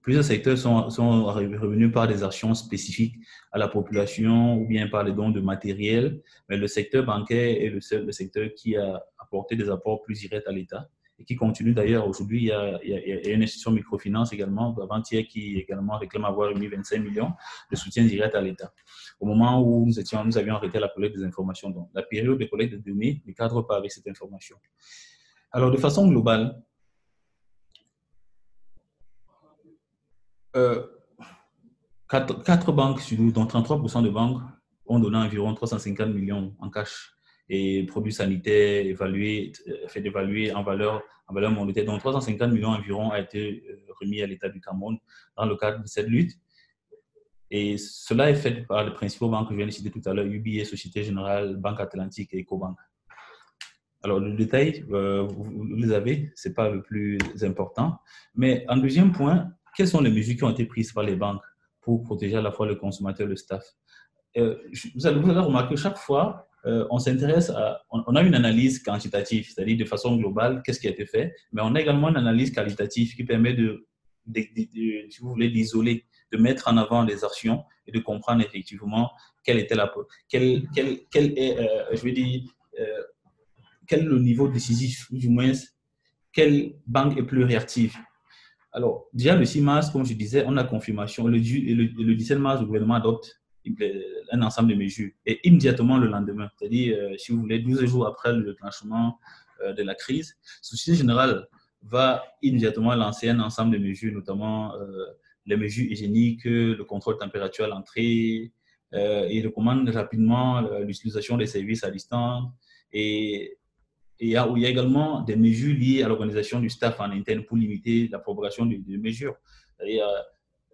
Plusieurs secteurs sont revenus par des actions spécifiques à la population ou bien par les dons de matériel, mais le secteur bancaire est le secteur qui a apporté des apports plus directs à l'État et qui continue d'ailleurs. Aujourd'hui, il y a une institution microfinance également, avant-hier, qui également réclame avoir remis 25 millions de soutien direct à l'État. Au moment où nous avions arrêté la collecte des informations, donc la période de collecte des données ne cadre pas avec cette information. Alors, de façon globale, quatre banques sur 12, dont 33% de banques, ont donné environ 350 millions en cash et produits sanitaires fait d'évaluer en valeur monétaire. Donc 350 millions environ a été remis à l'État du Cameroun dans le cadre de cette lutte. Et cela est fait par les principaux banques que je viens de citer tout à l'heure, UBA, Société Générale, Banque Atlantique et Ecobank. Alors, le détail, vous les avez, ce n'est pas le plus important. Mais en deuxième point, quelles sont les mesures qui ont été prises par les banques pour protéger à la fois le consommateur et le staff? Vous allez remarquer, chaque fois, on s'intéresse on a une analyse quantitative, c'est-à-dire de façon globale, qu'est-ce qui a été fait, mais on a également une analyse qualitative qui permet si vous voulez, d'isoler, de mettre en avant les actions et de comprendre effectivement quelle était je veux dire, quel est le niveau décisif, ou du moins, quelle banque est plus réactive. Alors, déjà le 6 mars, comme je disais, on a confirmation. Le 17 mars, le gouvernement adopte un ensemble de mesures. Et immédiatement le lendemain, c'est-à-dire, si vous voulez, 12 jours après le déclenchement de la crise, Société Générale va immédiatement lancer un ensemble de mesures, notamment les mesures hygiéniques, le contrôle de température à l'entrée, et recommande rapidement l'utilisation des services à distance. Et il y a également des mesures liées à l'organisation du staff en interne pour limiter la propagation de mesures.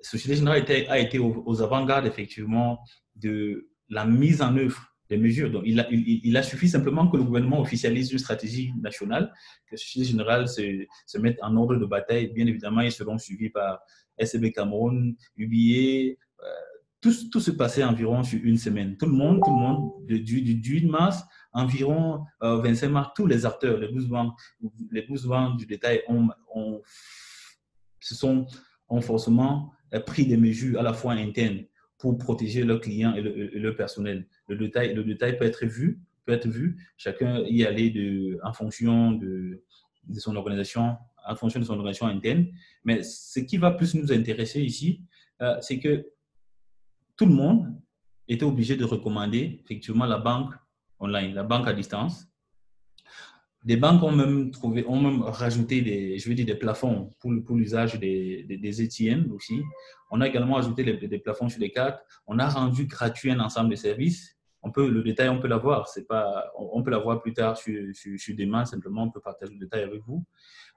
Société Générale a été aux avant-gardes, effectivement, de la mise en œuvre des mesures. Donc, il a suffi simplement que le gouvernement officialise une stratégie nationale, que Société Générale se mette en ordre de bataille. Bien évidemment, ils seront suivis par SCB Cameroun, UBA. Tout se passait environ sur une semaine. Tout le monde, du 8 mars, environ 25 mars, tous les acteurs, les 12 banques du détail ont forcément pris des mesures à la fois internes pour protéger leurs clients et leur personnel. Le détail peut être vu, chacun y aller en fonction de son organisation, en fonction de son organisation interne. Mais ce qui va plus nous intéresser ici, c'est que tout le monde était obligé de recommander effectivement la banque online, la banque à distance. Des banques ont même rajouté des plafonds pour l'usage des ATM aussi. On a également ajouté des plafonds sur les cartes. On a rendu gratuit un ensemble de services. Le détail, on peut l'avoir. On peut l'avoir plus tard sur Demain. Simplement, on peut partager le détail avec vous.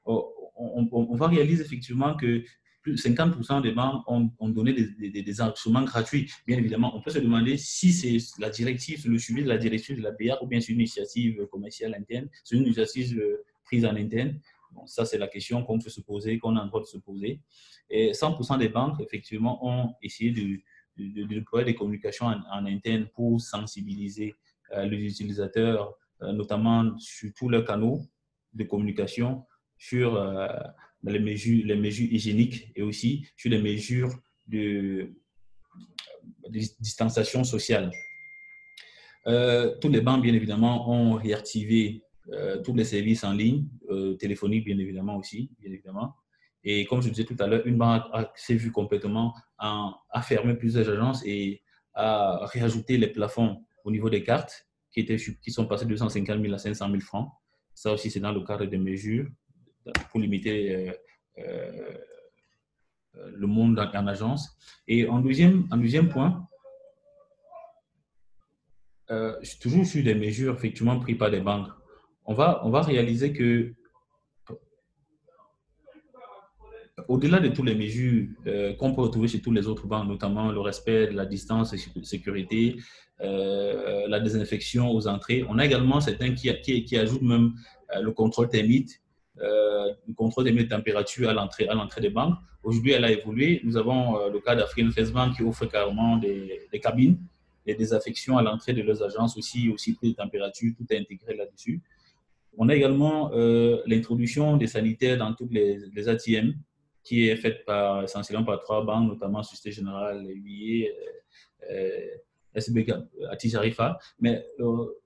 On va réaliser effectivement que plus de 50% des banques ont donné des instruments gratuits. Bien évidemment, on peut se demander si c'est la directive, le suivi de la directive de la BR ou bien c'est une initiative commerciale interne, c'est une initiative prise en interne. Bon, ça, c'est la question qu'on peut se poser, qu'on a le droit de se poser. Et 100% des banques, effectivement, ont essayé de déployer des communications en interne pour sensibiliser les utilisateurs, notamment sur tous leurs canaux de communication, sur les mesures hygiéniques et aussi sur les mesures de distanciation sociale. Tous les banques, bien évidemment, ont réactivé tous les services en ligne, téléphoniques, bien évidemment aussi, bien évidemment. Et comme je disais tout à l'heure, une banque s'est vue complètement à fermer plusieurs agences et à réajouter les plafonds au niveau des cartes qui sont passés de 250 000 à 500 000 francs. Ça aussi, c'est dans le cadre des mesures pour limiter le monde en agence. Et en deuxième point, toujours sur des mesures effectivement prises par des banques, on va réaliser que au-delà de toutes les mesures qu'on peut retrouver chez tous les autres banques, notamment le respect de la distance et sécurité, la désinfection aux entrées, on a également certains qui ajoutent même le contrôle thermique, le contrôle des températures à l'entrée des banques. Aujourd'hui, elle a évolué. Nous avons le cas d'African First Bank qui offre carrément des cabines, des désinfections à l'entrée de leurs agences aussi prise de température, tout est intégré là-dessus. On a également l'introduction des sanitaires dans toutes les ATM qui est faite essentiellement par 3 banques, notamment Société Générale, UBA, SBK, Atijarifa. Mais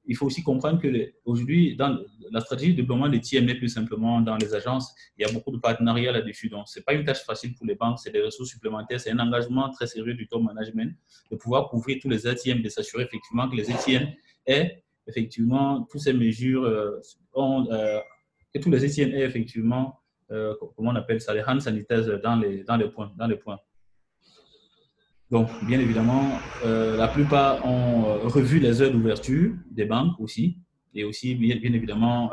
il faut aussi comprendre qu'aujourd'hui, dans la stratégie de déploiement des TM n'est plus simplement dans les agences. Il y a beaucoup de partenariats là-dessus. Donc, ce n'est pas une tâche facile pour les banques, c'est des ressources supplémentaires, c'est un engagement très sérieux du top management de pouvoir couvrir tous les ATM, de s'assurer effectivement que les ATM aient effectivement toutes ces mesures, que tous les ATM aient effectivement, comment on appelle ça, les hand sanitizers dans les points. Donc, bien évidemment, la plupart ont revu les heures d'ouverture des banques aussi, et aussi, bien évidemment,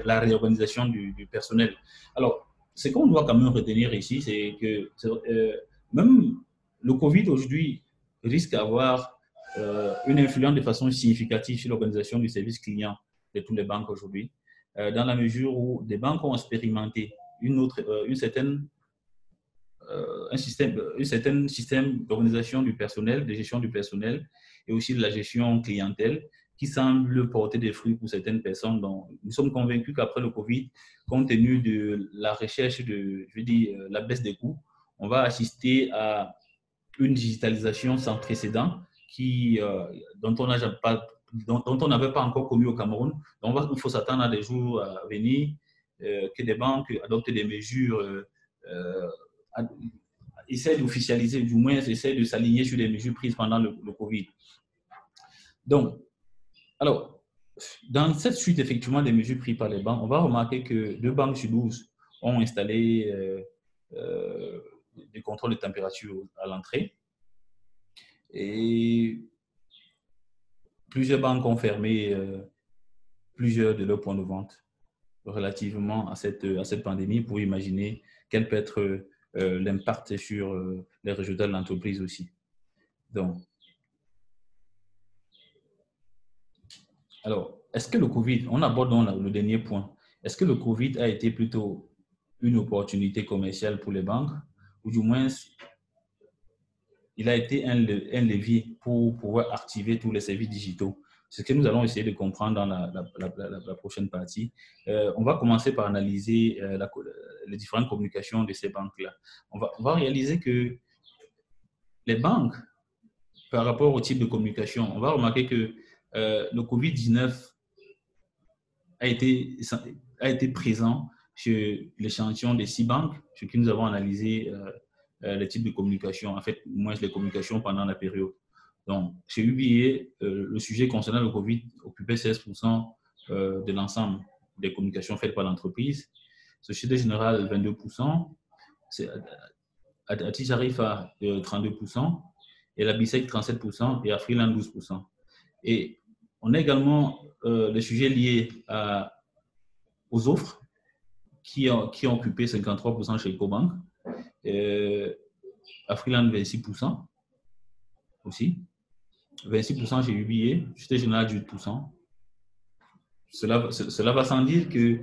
la réorganisation du personnel. Alors, ce qu'on doit quand même retenir ici, c'est que même le Covid aujourd'hui risque d'avoir une influence de façon significative sur l'organisation du service client de toutes les banques aujourd'hui, dans la mesure où des banques ont expérimenté un certain système d'organisation du personnel, de gestion du personnel et aussi de la gestion clientèle qui semble porter des fruits pour certaines personnes. Donc, nous sommes convaincus qu'après le Covid, compte tenu de la recherche la baisse des coûts, on va assister à une digitalisation sans précédent dont on n'avait pas encore connu au Cameroun. Donc, il faut s'attendre à des jours à venir que des banques adoptent des mesures essaie d'officialiser, du moins essaie de s'aligner sur les mesures prises pendant le Covid. Donc, alors, dans cette suite effectivement des mesures prises par les banques, on va remarquer que 2 banques sur 12 ont installé des contrôles de température à l'entrée et plusieurs banques ont fermé plusieurs de leurs points de vente relativement à cette pandémie pour imaginer quel peut être l'impact sur les résultats de l'entreprise aussi. Donc, alors, est-ce que le Covid, on aborde donc le dernier point, est-ce que le Covid a été plutôt une opportunité commerciale pour les banques ou du moins il a été un levier pour pouvoir activer tous les services digitaux? C'est ce que nous allons essayer de comprendre dans la prochaine partie. On va commencer par analyser les différentes communications de ces banques-là. On va réaliser que les banques, par rapport au type de communication, on va remarquer que le COVID-19 a été présent sur l'échantillon des 6 banques, sur qui nous avons analysé les types de communication, en fait, moins les communications pendant la période. Donc, chez UBA, le sujet concernant le COVID occupait 16% de l'ensemble des communications faites par l'entreprise. Société Générale, 22%. Atis Arifa, 32%. Et la BISEC, 37%. Et Afriland, 12%. Et on a également des sujets liés aux offres qui ont occupé 53% chez EcoBank. Afriland, 26% aussi. 26% chez UBA, Société Générale, 18%. Cela va sans dire que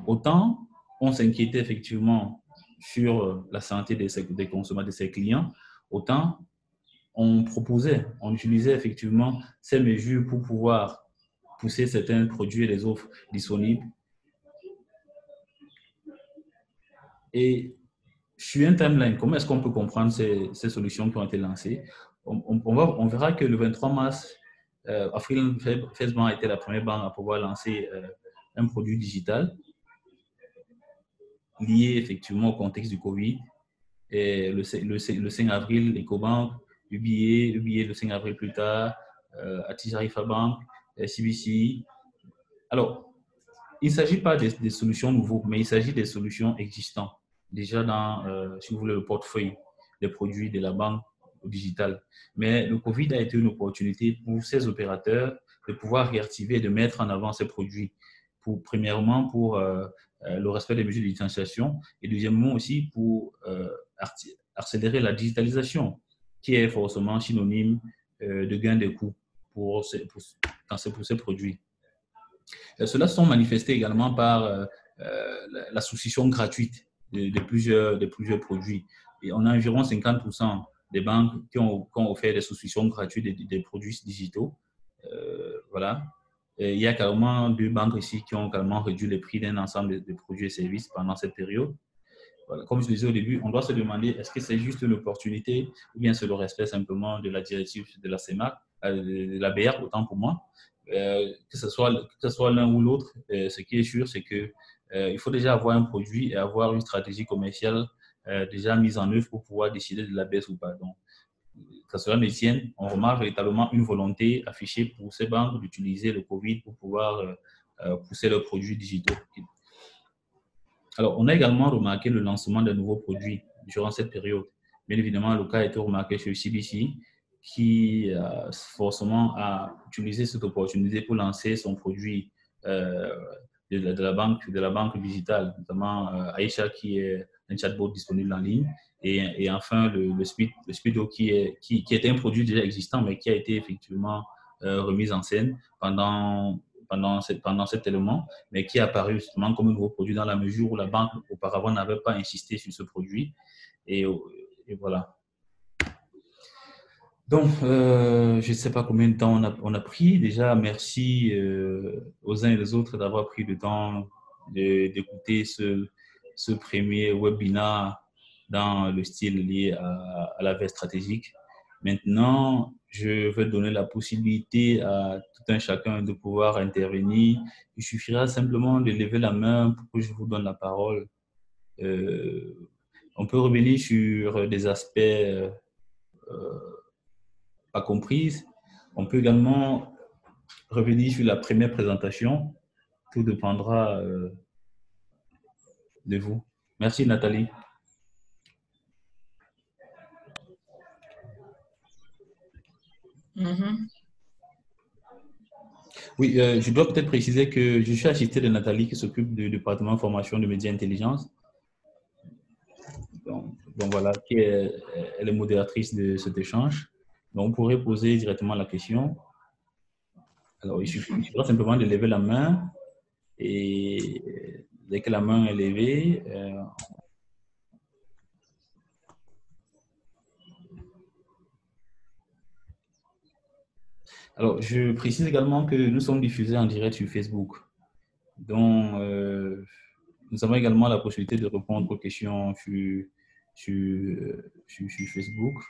autant on s'inquiétait effectivement sur la santé des consommateurs, de ses clients, autant on utilisait effectivement ces mesures pour pouvoir pousser certains produits et les offres disponibles. Et sur un timeline, comment est-ce qu'on peut comprendre ces solutions qui ont été lancées? On verra que le 23 mars, Afriland First Bank a été la première banque à pouvoir lancer un produit digital lié effectivement au contexte du Covid. Et le 5 avril, EcoBank, UBA le 5 avril plus tard, Atis Arifa Bank, CBC. Alors, il ne s'agit pas des solutions nouvelles, mais il s'agit des solutions existantes, déjà dans, si vous voulez, le portefeuille des produits de la banque au digital. Mais le Covid a été une opportunité pour ces opérateurs de pouvoir réactiver et de mettre en avant ces produits. Premièrement, pour le respect des mesures de distanciation et deuxièmement aussi pour accélérer la digitalisation, qui est forcément synonyme de gain de coûts pour ces produits. Cela se sont manifestés également par la souscription gratuite de plusieurs produits. Et on a environ 50% des banques qui ont offert des souscriptions gratuites des produits digitaux. Voilà. Et il y a carrément 2 banques ici qui ont carrément réduit les prix d'un ensemble de produits et services pendant cette période. Voilà. Comme je le disais au début, on doit se demander est-ce que c'est juste une opportunité ou bien c'est le respect simplement de la directive de la CEMAC, de la BR, autant pour moi. Que ce soit l'un ou l'autre, ce qui est sûr, c'est que il faut déjà avoir un produit et avoir une stratégie commerciale déjà mise en œuvre pour pouvoir décider de la baisse ou pas. Donc, que cela me tienne, on remarque véritablement une volonté affichée pour ces banques d'utiliser le Covid pour pouvoir pousser leurs produits digitaux. Alors, on a également remarqué le lancement de nouveaux produits durant cette période. Bien évidemment, le cas a été remarqué chez CBC, qui forcément a utilisé cette opportunité pour lancer son produit de la banque digitale, notamment Aisha, qui est un chatbot disponible en ligne, et enfin le Speedo, qui était un produit déjà existant, mais qui a été effectivement remis en scène pendant cet élément, mais qui est apparu justement comme un nouveau produit dans la mesure où la banque auparavant n'avait pas insisté sur ce produit. Et voilà. Donc, je ne sais pas combien de temps on a pris. Déjà, merci aux uns et aux autres d'avoir pris le temps d'écouter ce premier webinaire dans le style lié à la veille stratégique. Maintenant, je vais donner la possibilité à tout un chacun de pouvoir intervenir. Il suffira simplement de lever la main pour que je vous donne la parole. On peut revenir sur des aspects pas comprises. On peut également revenir sur la première présentation. Tout dépendra de vous. Merci Nathalie. Oui, je dois peut-être préciser que je suis assisté de Nathalie qui s'occupe du département formation de médias intelligence. Donc voilà, elle est modératrice de cet échange. Donc, vous pourrez poser directement la question. Alors, il suffira simplement de lever la main et dès que la main est levée, alors, je précise également que nous sommes diffusés en direct sur Facebook. Donc, nous avons également la possibilité de répondre aux questions sur Facebook.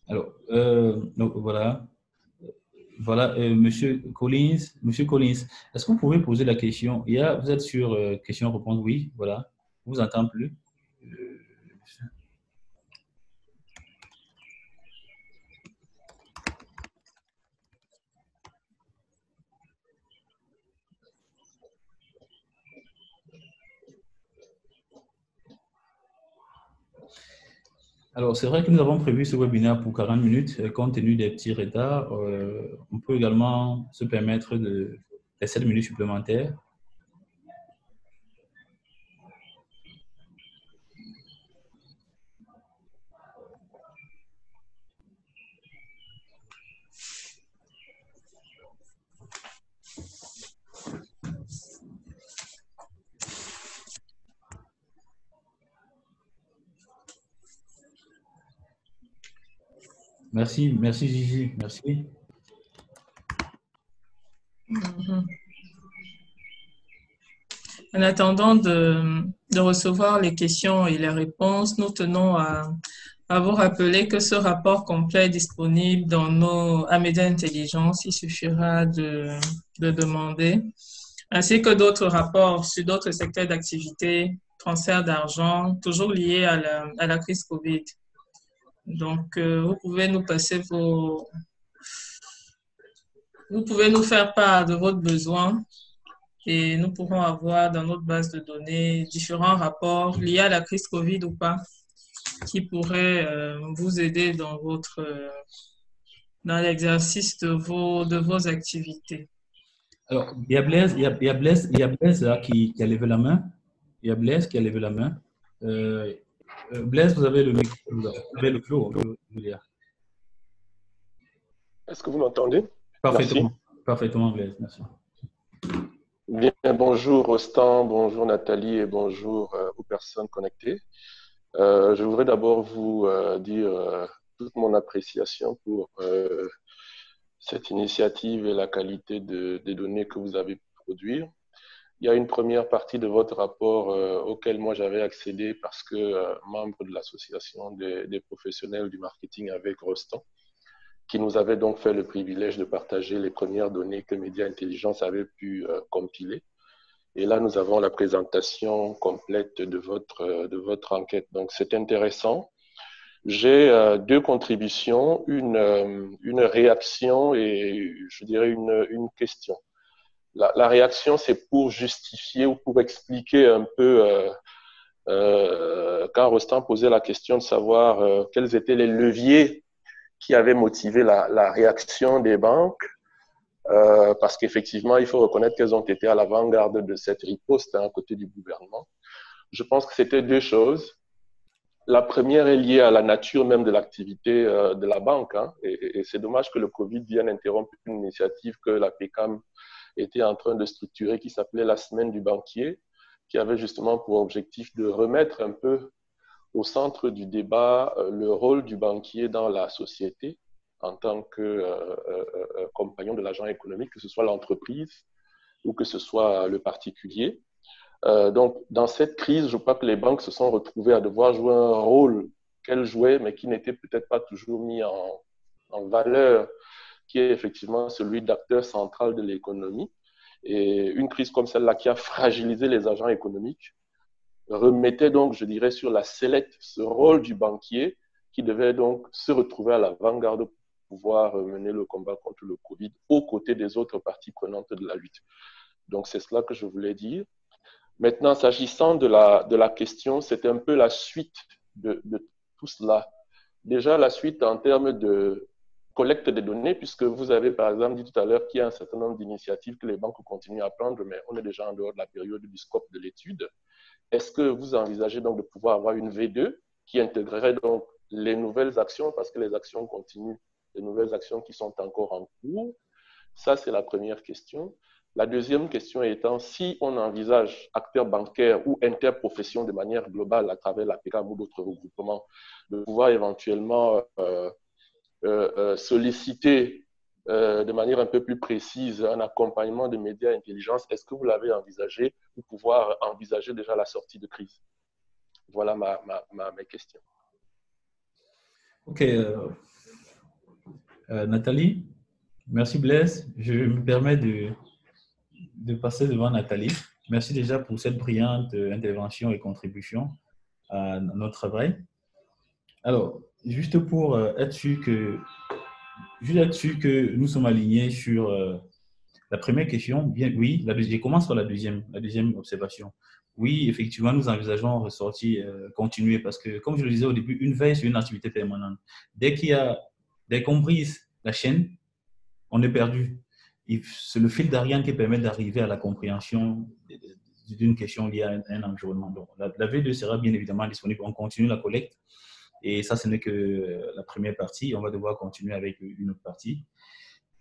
Alors, donc voilà. Voilà, Monsieur Collins, est-ce que vous pouvez poser la question? Vous êtes sur question-réponse? Oui, voilà. Je vous entends plus. Euh, Alors, c'est vrai que nous avons prévu ce webinaire pour 40 minutes. Compte tenu des petits retards, on peut également se permettre des 7 minutes supplémentaires. Merci, merci Gigi, merci. En attendant de recevoir les questions et les réponses, nous tenons à vous rappeler que ce rapport complet est disponible dans nos Amédia Intelligence. Il suffira de demander, ainsi que d'autres rapports sur d'autres secteurs d'activité, transfert d'argent, toujours liés à la crise Covid. Donc, vous pouvez nous passer vous pouvez nous faire part de votre besoin et nous pourrons avoir dans notre base de données différents rapports liés à la crise Covid ou pas qui pourraient vous aider dans l'exercice de vos activités. Alors, il y a Blaise, il y a Blaise là, qui a levé la main. Il y a Blaise qui a levé la main. Blaise, vous avez le micro, vous avez le flow. Est-ce que vous m'entendez? Parfaitement, Merci. parfaitement, Blaise, merci. Bien, bonjour Rostand, bonjour Nathalie et bonjour aux personnes connectées. Je voudrais d'abord vous dire toute mon appréciation pour cette initiative et la qualité des données que vous avez pu produire. Il y a une première partie de votre rapport auquel moi j'avais accédé parce que membre de l'association des professionnels du marketing avec Rostand, qui nous avait donc fait le privilège de partager les premières données que Média Intelligence avait pu compiler. Et là, nous avons la présentation complète de votre enquête. Donc, c'est intéressant. J'ai deux contributions, une réaction et je dirais une question. La réaction, c'est pour justifier ou pour expliquer un peu, quand Rostand posait la question de savoir quels étaient les leviers qui avait motivé la réaction des banques, parce qu'effectivement, il faut reconnaître qu'elles ont été à l'avant-garde de cette riposte à côté du gouvernement. Je pense que c'était deux choses. La première est liée à la nature même de l'activité de la banque, hein, et c'est dommage que le Covid vienne interrompre une initiative que la PCAM était en train de structurer qui s'appelait la Semaine du banquier, qui avait justement pour objectif de remettre un peu au centre du débat le rôle du banquier dans la société en tant que compagnon de l'agent économique, que ce soit l'entreprise ou que ce soit le particulier. Donc, dans cette crise, je crois que les banques se sont retrouvées à devoir jouer un rôle qu'elles jouaient, mais qui n'était peut-être pas toujours mis en valeur, qui est effectivement celui d'acteur central de l'économie. Et une crise comme celle-là qui a fragilisé les agents économiques remettait donc, je dirais, sur la sellette ce rôle du banquier qui devait donc se retrouver à l'avant-garde pour pouvoir mener le combat contre le Covid aux côtés des autres parties prenantes de la lutte. Donc, c'est cela que je voulais dire. Maintenant, s'agissant de la question, c'est un peu la suite de tout cela. Déjà, la suite en termes de collecte des données, puisque vous avez par exemple dit tout à l'heure qu'il y a un certain nombre d'initiatives que les banques continuent à prendre, mais on est déjà en dehors de la période du scope de l'étude. Est-ce que vous envisagez donc de pouvoir avoir une V2 qui intégrerait donc les nouvelles actions, parce que les actions continuent, les nouvelles actions qui sont encore en cours? Ça, c'est la première question. La deuxième question étant, si on envisage acteurs bancaires ou interprofessions de manière globale à travers la PCAM ou d'autres regroupements, de pouvoir éventuellement solliciter de manière un peu plus précise un accompagnement de médias intelligence, est-ce que vous l'avez envisagé pour pouvoir envisager déjà la sortie de crise? Voilà mes questions. Ok. Nathalie? Merci Blaise. Je me permets de passer devant Nathalie. Merci déjà pour cette brillante intervention et contribution à notre travail. Alors, juste pour être sûr que nous sommes alignés sur la première question, bien, oui, je commence par la deuxième observation. Oui, effectivement, nous envisageons ressortir, continuer parce que, comme je le disais au début, une veille, c'est une activité permanente. Dès qu'on brise la chaîne, on est perdu. C'est le fil d'Ariane qui permet d'arriver à la compréhension d'une question liée à un environnement. Donc, la V2 sera bien évidemment disponible. On continue la collecte. Et ça, ce n'est que la première partie. On va devoir continuer avec une autre partie.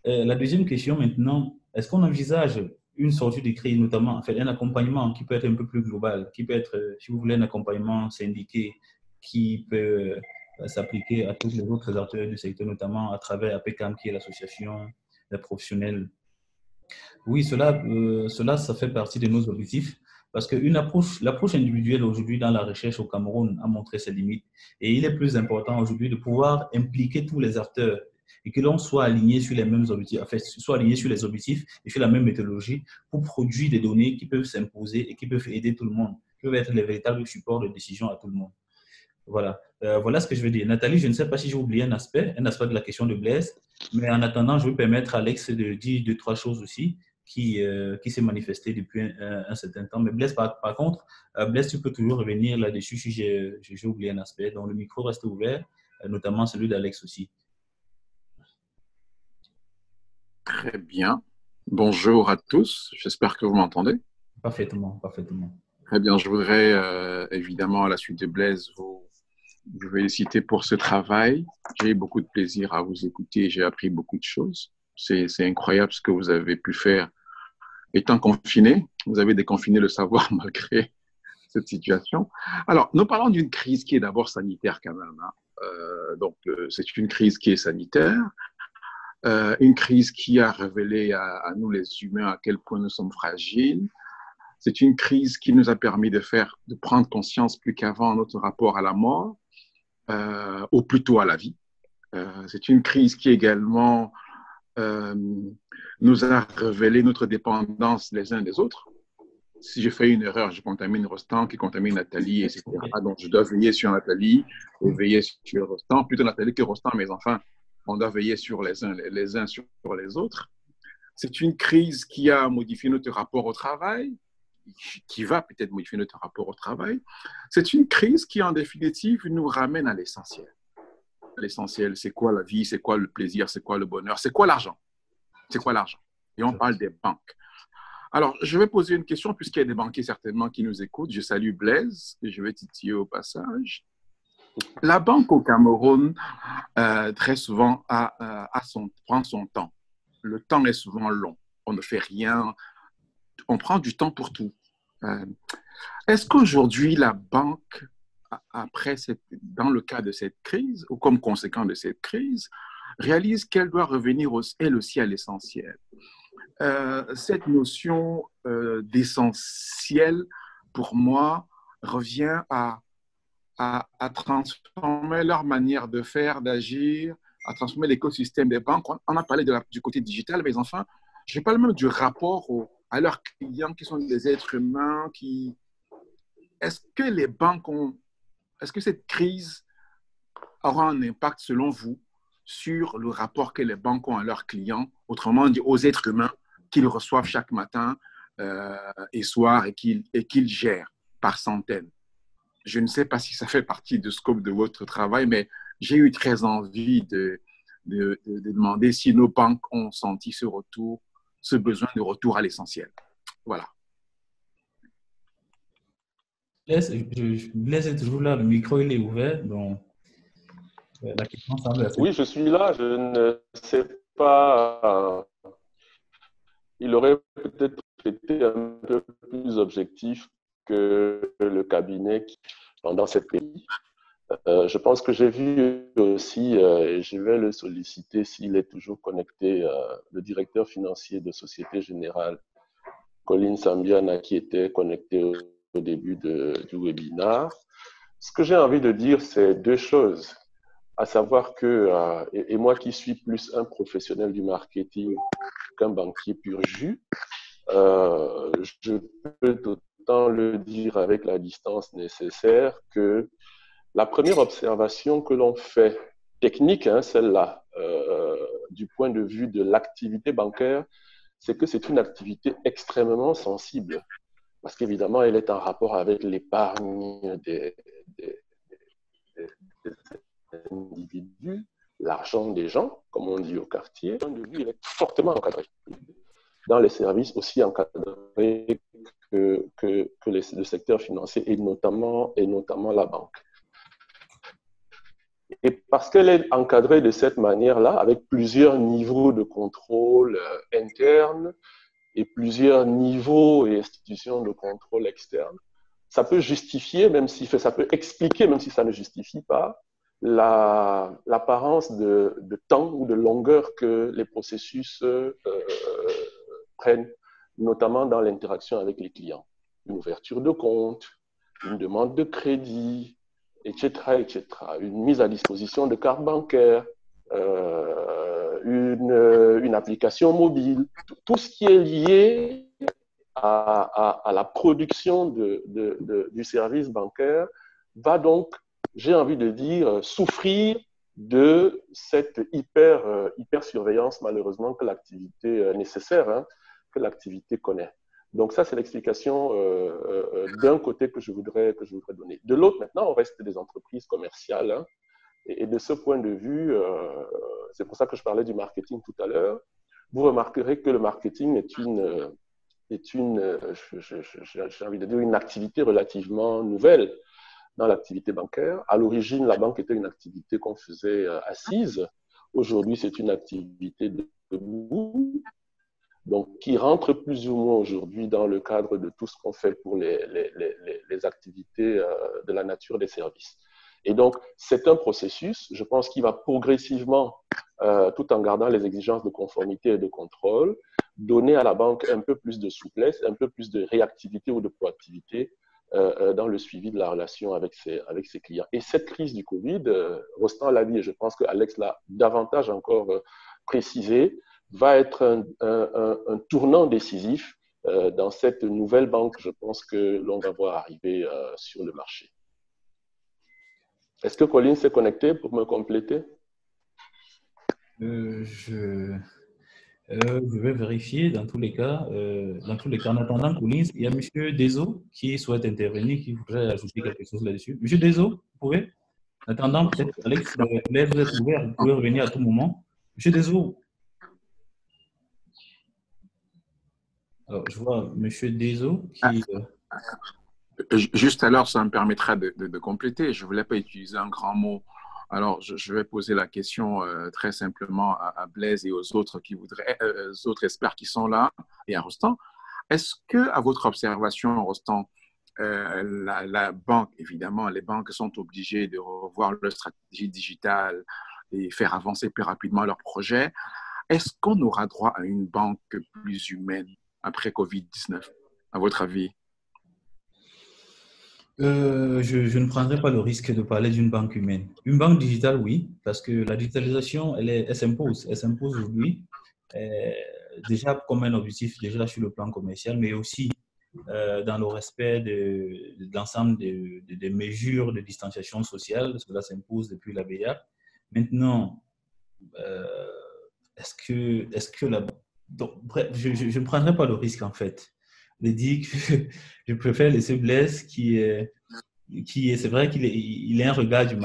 La deuxième question maintenant, est-ce qu'on envisage une sortie de crise, notamment en fait, un accompagnement qui peut être un peu plus global, qui peut être, si vous voulez, un accompagnement syndiqué qui peut s'appliquer à tous les autres acteurs du secteur, notamment à travers APCAM, qui est l'association des professionnels. Oui, cela, ça fait partie de nos objectifs parce qu'une l'approche individuelle aujourd'hui dans la recherche au Cameroun a montré ses limites. Et il est plus important aujourd'hui de pouvoir impliquer tous les acteurs et que l'on soit aligné sur les mêmes objectifs, enfin, soit aligné sur les objectifs et sur la même méthodologie pour produire des données qui peuvent s'imposer et qui peuvent aider tout le monde, qui peuvent être les véritables supports de décision à tout le monde. Voilà. Voilà ce que je veux dire. Nathalie, je ne sais pas si j'ai oublié un aspect de la question de Blaise, mais en attendant, je vais permettre à Alex de dire deux, trois choses aussi qui s'est manifesté depuis un certain temps. Mais Blaise, par contre, Blaise, tu peux toujours revenir là-dessus si j'ai oublié un aspect. Donc, le micro reste ouvert, notamment celui d'Alex aussi. Très bien. Bonjour à tous. J'espère que vous m'entendez. Parfaitement, parfaitement. Très bien. Je voudrais évidemment, à la suite de Blaise, vous féliciter pour ce travail. J'ai eu beaucoup de plaisir à vous écouter. J'ai appris beaucoup de choses. C'est incroyable ce que vous avez pu faire étant confiné. Vous avez déconfiné le savoir malgré cette situation. Alors, nous parlons d'une crise qui est d'abord sanitaire quand même. Donc, c'est une crise qui est sanitaire. Une crise qui a révélé à nous les humains à quel point nous sommes fragiles. C'est une crise qui nous a permis de prendre conscience plus qu'avant notre rapport à la mort, ou plutôt à la vie. C'est une crise qui également nous a révélé notre dépendance les uns des autres. Si je fais une erreur, je contamine Rostand, qui contamine Nathalie, etc. Donc, je dois veiller sur Nathalie et veiller sur Rostand, plutôt Nathalie que Rostand, mais enfin, on doit veiller sur les uns sur les autres. C'est une crise qui a modifié notre rapport au travail, qui va peut-être modifier notre rapport au travail. C'est une crise qui, en définitive, nous ramène à l'essentiel. L'essentiel, c'est quoi la vie, c'est quoi le plaisir, c'est quoi le bonheur, c'est quoi l'argent? C'est quoi l'argent? Et on parle des banques. Alors, je vais poser une question, puisqu'il y a des banquiers certainement qui nous écoutent. Je salue Blaise, et je vais titiller au passage. La banque au Cameroun, très souvent, prend son temps. Le temps est souvent long. On ne fait rien. On prend du temps pour tout. Est-ce qu'aujourd'hui, la banque, dans le cas de cette crise, ou comme conséquent de cette crise, réalise qu'elle doit revenir, elle aussi, à l'essentiel? Cette notion d'essentiel, pour moi, revient à transformer leur manière de faire, d'agir, à transformer l'écosystème des banques. On a parlé du côté digital, mais enfin, je parle même du rapport à leurs clients qui sont des êtres humains. Est-ce que les banques est-ce que cette crise aura un impact, selon vous, sur le rapport que les banques ont à leurs clients, autrement dit aux êtres humains qu'ils reçoivent chaque matin et soir et qu'ils gèrent par centaines? Je ne sais pas si ça fait partie du scope de votre travail, mais j'ai eu très envie de demander si nos banques ont senti ce besoin de retour à l'essentiel. Voilà. Blaise est toujours là, le micro il est ouvert, donc la question semble assez... Oui, je suis là, je ne sais pas. Il aurait peut-être été un peu plus objectif que le cabinet pendant cette période. Je pense que j'ai vu aussi, je vais le solliciter s'il est toujours connecté, le directeur financier de Société Générale, Colin Sambiana, qui était connecté au début du webinaire. Ce que j'ai envie de dire, c'est deux choses. à savoir que, et moi qui suis plus un professionnel du marketing qu'un banquier pur jus, je peux autant le dire avec la distance nécessaire que la première observation que l'on fait, technique, hein, celle-là, du point de vue de l'activité bancaire, c'est que c'est une activité extrêmement sensible. Parce qu'évidemment, elle est en rapport avec l'épargne des individus, l'argent des gens, comme on dit au quartier. Du point de vue, elle est fortement encadrée. Dans les services aussi encadrés que le secteur financier et notamment la banque. Et parce qu'elle est encadrée de cette manière-là, avec plusieurs niveaux de contrôle interne et plusieurs niveaux et institutions de contrôle externe, ça peut justifier, même si ça peut expliquer, même si ça ne justifie pas, l'apparence de temps ou de longueur que les processus prennent, notamment dans l'interaction avec les clients. Une ouverture de compte, une demande de crédit, etc., etc. Une mise à disposition de carte bancaire, une application mobile, tout ce qui est lié à la production du service bancaire va donc, j'ai envie de dire, souffrir de cette hyper surveillance, malheureusement, que l'activité nécessaire, hein, que l'activité connaît. Donc ça, c'est l'explication d'un côté que je voudrais donner. De l'autre, maintenant, on reste des entreprises commerciales, hein, et de ce point de vue, c'est pour ça que je parlais du marketing tout à l'heure. Vous remarquerez que le marketing est j'ai envie de dire, une activité relativement nouvelle dans l'activité bancaire. À l'origine, la banque était une activité qu'on faisait assise. Aujourd'hui, c'est une activité debout, donc qui rentre plus ou moins aujourd'hui dans le cadre de tout ce qu'on fait pour les activités de la nature des services. Et donc, c'est un processus, je pense, qui va progressivement, tout en gardant les exigences de conformité et de contrôle, donner à la banque un peu plus de souplesse, un peu plus de réactivité ou de proactivité dans le suivi de la relation avec ses clients. Et cette crise du Covid, Rostand l'a dit, et je pense que Alex l'a davantage encore précisé, va être un tournant décisif dans cette nouvelle banque, je pense, que l'on va voir arriver sur le marché. Est-ce que Colline s'est connectée pour me compléter? Je vais vérifier dans tous les cas. En attendant, Colline, il y a M. Deso qui souhaite intervenir, qui voudrait ajouter quelque chose là-dessus. M. Deso, vous pouvez? En attendant, peut-être Alex, vous êtes ouvert, vous pouvez revenir à tout moment. M. Deso. Alors, je vois M. Deso qui… Juste alors, ça me permettra de compléter. Je ne voulais pas utiliser un grand mot. Alors, je vais poser la question très simplement à Blaise et aux autres aux autres experts qui sont là et à Rostand. Est-ce que, à votre observation, Rostand, la banque, évidemment, les banques sont obligées de revoir leur stratégie digitale et faire avancer plus rapidement leurs projets. Est-ce qu'on aura droit à une banque plus humaine après Covid-19, à votre avis? Je ne prendrai pas le risque de parler d'une banque humaine. Une banque digitale, oui, parce que la digitalisation, elle s'impose. Elle s'impose aujourd'hui, déjà comme un objectif, déjà sur le plan commercial, mais aussi dans le respect de l'ensemble des mesures de distanciation sociale. Cela s'impose depuis la BA. Maintenant, est-ce que la… Donc, bref, je ne prendrai pas le risque, en fait, de dire que je préfère laisser Blaise c'est vrai qu'il est un regard du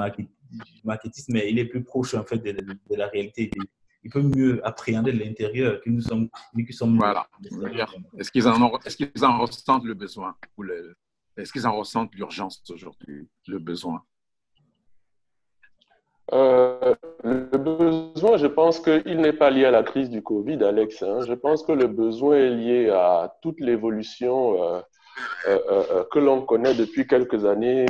marketisme, mais il est plus proche, en fait, de la réalité. Il peut mieux appréhender de l'intérieur que nous qui sommes… Voilà. Est-ce qu'ils en ressentent le besoin est-ce qu'ils en ressentent l'urgence aujourd'hui, le besoin? Le besoin, je pense qu'il n'est pas lié à la crise du Covid, Alex. Hein. Je pense que le besoin est lié à toute l'évolution que l'on connaît depuis quelques années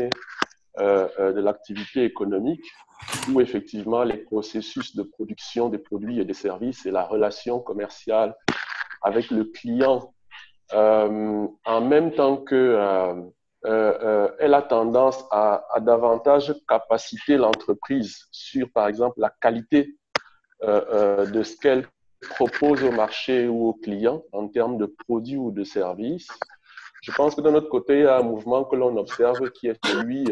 de l'activité économique, où effectivement les processus de production des produits et des services et la relation commerciale avec le client, en même temps que elle a tendance à davantage capaciter l'entreprise sur, par exemple, la qualité de ce qu'elle propose au marché ou aux clients en termes de produits ou de services. Je pense que de notre côté, il y a un mouvement que l'on observe qui est celui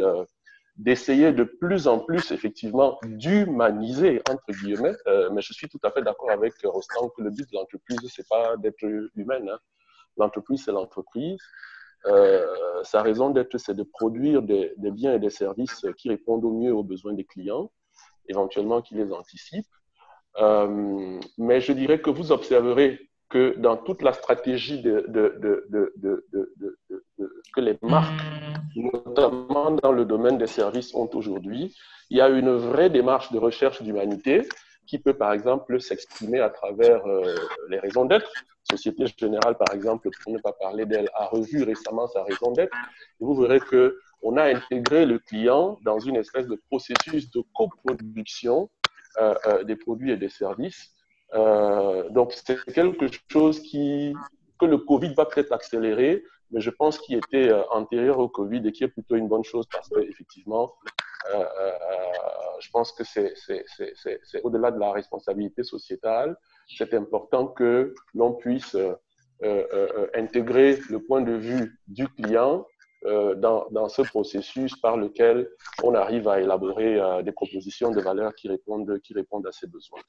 d'essayer de plus en plus, effectivement, d'humaniser, entre guillemets. Mais je suis tout à fait d'accord avec Rostand que le but de l'entreprise, c'est pas d'être humaine. Hein. L'entreprise, c'est l'entreprise. Sa raison d'être, c'est de produire des biens et des services qui répondent au mieux aux besoins des clients, éventuellement qui les anticipent. Mais je dirais que vous observerez que dans toute la stratégie que les marques, notamment dans le domaine des services, ont aujourd'hui, il y a une vraie démarche de recherche d'humanité qui peut, par exemple, s'exprimer à travers les raisons d'être. Société Générale, par exemple, pour ne pas parler d'elle, a revu récemment sa raison d'être. Vous verrez qu'on a intégré le client dans une espèce de processus de coproduction des produits et des services. Donc, c'est quelque chose que le Covid va peut-être accélérer, mais je pense qu'il était antérieur au Covid et qui est plutôt une bonne chose parce qu'effectivement, je pense que c'est au-delà de la responsabilité sociétale, c'est important que l'on puisse intégrer le point de vue du client dans ce processus par lequel on arrive à élaborer des propositions de valeur qui répondent à ses besoins.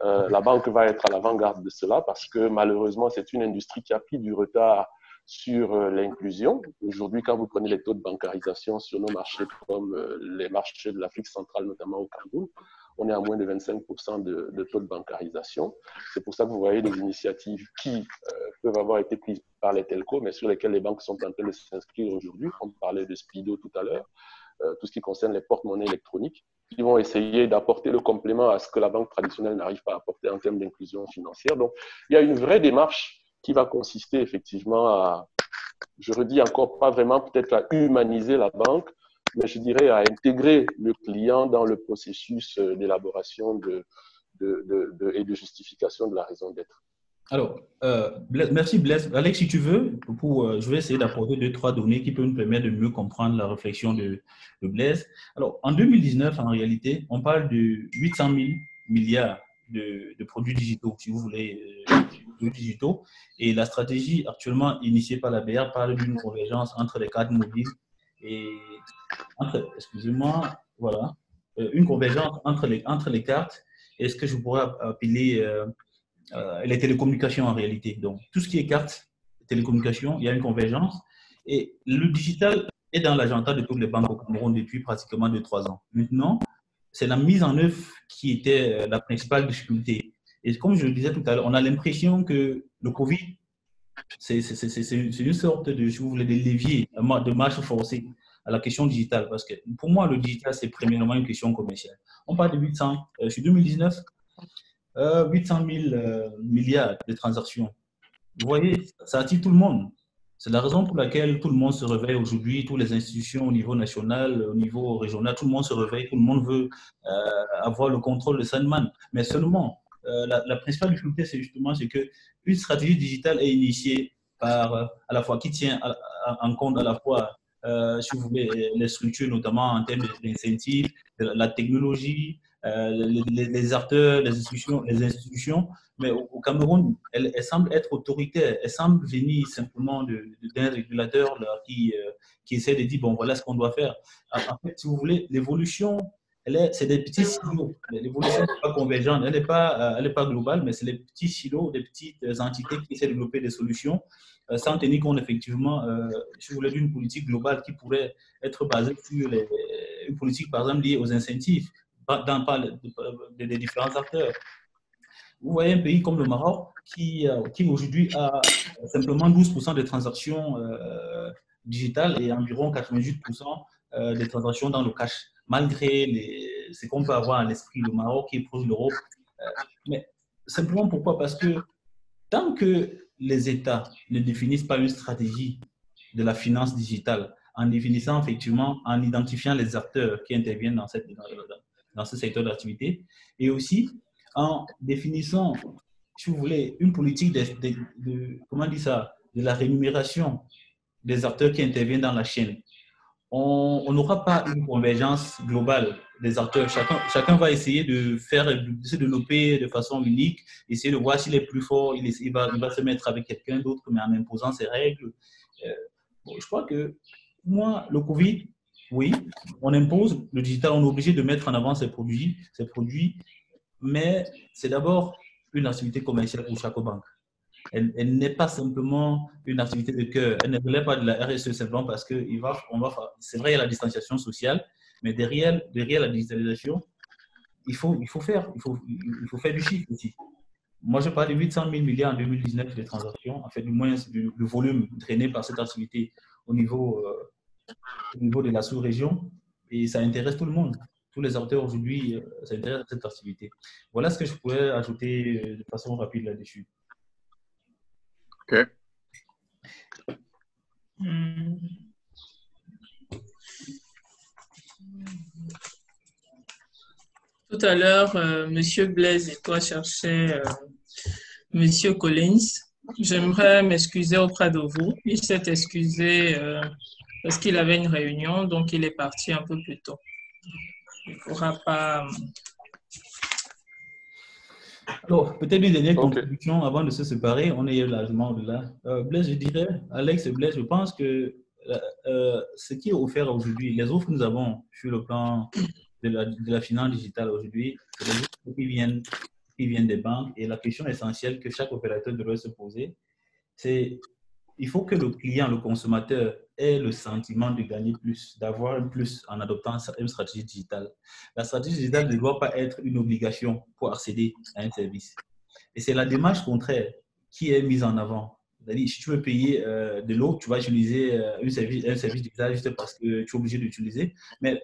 La banque va être à l'avant-garde de cela parce que malheureusement, c'est une industrie qui a pris du retard sur l'inclusion. Aujourd'hui, quand vous prenez les taux de bancarisation sur nos marchés comme les marchés de l'Afrique centrale, notamment au Cameroun, on est à moins de 25% de taux de bancarisation. C'est pour ça que vous voyez des initiatives qui peuvent avoir été prises par les telcos, mais sur lesquelles les banques sont en train de s'inscrire aujourd'hui. On parlait de Speedo tout à l'heure, tout ce qui concerne les porte-monnaies électroniques, qui vont essayer d'apporter le complément à ce que la banque traditionnelle n'arrive pas à apporter en termes d'inclusion financière. Donc, il y a une vraie démarche qui va consister effectivement à, je redis encore, pas vraiment peut-être à humaniser la banque, mais je dirais à intégrer le client dans le processus d'élaboration et de justification de la raison d'être. Alors, merci Blaise. Alex, si tu veux, je vais essayer d'apporter 2-3 données qui peuvent nous permettre de mieux comprendre la réflexion de Blaise. Alors, en 2019, en réalité, on parle de 800 000 milliards de produits digitaux, si vous voulez, produits digitaux. Et la stratégie actuellement initiée par la BR parle d'une convergence entre les cartes mobiles et une convergence entre les cartes et ce que je pourrais appeler les télécommunications en réalité. Donc, tout ce qui est cartes, télécommunications, il y a une convergence. Et le digital est dans l'agenda de toutes les banques au Cameroun depuis pratiquement 2-3 ans. Maintenant, c'est la mise en œuvre qui était la principale difficulté. Et comme je le disais tout à l'heure, on a l'impression que le Covid, c'est une sorte de, si vous voulez, de levier, de marche forcée à la question digitale. Parce que pour moi, le digital, c'est premièrement une question commerciale. On parle de 800, sur 2019, 800 000 milliards de transactions. Vous voyez, ça attire tout le monde. C'est la raison pour laquelle tout le monde se réveille aujourd'hui, toutes les institutions au niveau national, au niveau régional, tout le monde se réveille, tout le monde veut avoir le contrôle de Sandman. Mais seulement, la principale difficulté, c'est justement qu'une stratégie digitale est initiée par, à la fois, qui tient en compte à la fois, si vous voulez, les structures, notamment en termes d'incentives, la technologie, les acteurs, les institutions, mais au Cameroun, elle semble être autoritaire, elle semble venir simplement d'un régulateur là, qui essaie de dire, bon, voilà ce qu'on doit faire. En fait, si vous voulez, l'évolution, c'est des petits silos. L'évolution n'est pas convergente, elle n'est pas globale, mais c'est les petits silos, des petites entités qui essaient de développer des solutions sans tenir compte effectivement, si vous voulez, d'une politique globale qui pourrait être basée sur une politique, par exemple, liée aux incentives des différents acteurs. Vous voyez un pays comme le Maroc qui aujourd'hui a simplement 12% des transactions digitales et environ 98% des transactions dans le cash, malgré ce qu'on peut avoir à l'esprit, le Maroc qui est proche de l'Europe. Mais simplement pourquoi? Parce que tant que les États ne définissent pas une stratégie de la finance digitale, en définissant effectivement, en identifiant les acteurs qui interviennent dans ce secteur d'activité, et aussi en définissant, si vous voulez, une politique comment on dit ça, de la rémunération des acteurs qui interviennent dans la chaîne, on n'aura pas une convergence globale des acteurs. Chacun va essayer de loper de façon unique, essayer de voir s'il est plus fort, il va se mettre avec quelqu'un d'autre, mais en imposant ses règles. Bon, je crois que moi, le Covid, oui, on impose le digital, on est obligé de mettre en avant ces produits, mais c'est d'abord une activité commerciale pour chaque banque. Elle n'est pas simplement une activité de cœur. Elle ne relève pas de la RSE simplement parce que c'est vrai, il y a la distanciation sociale, mais derrière la digitalisation, il faut faire du chiffre aussi. Moi, je parle de 800 000 milliards en 2019 de transactions, en fait, du moins le volume drainé par cette activité au niveau de la sous-région, et ça intéresse tout le monde. Tous les acteurs aujourd'hui s'intéressent à cette activité. Voilà ce que je pourrais ajouter de façon rapide là-dessus. OK. Tout à l'heure, M. Blaise et toi cherchez M. Collins. J'aimerais m'excuser auprès de vous. Il s'est excusé parce qu'il avait une réunion, donc il est parti un peu plus tôt. Il ne pourra pas... Alors, peut-être une dernière contribution avant de se séparer. On est largement au-delà. Blaise, je dirais, Alex et Blaise, je pense que ce qui est offert aujourd'hui, les offres que nous avons sur le plan de la finance digitale aujourd'hui, c'est les offres qui viennent des banques. Et la question essentielle que chaque opérateur devrait se poser, c'est il faut que le client, le consommateur, ait le sentiment de gagner plus, d'avoir un plus en adoptant une stratégie digitale. La stratégie digitale ne doit pas être une obligation pour accéder à un service. Et c'est la démarche contraire qui est mise en avant. C'est-à-dire, si tu veux payer de l'eau, tu vas utiliser un service digital juste parce que tu es obligé d'utiliser. Mais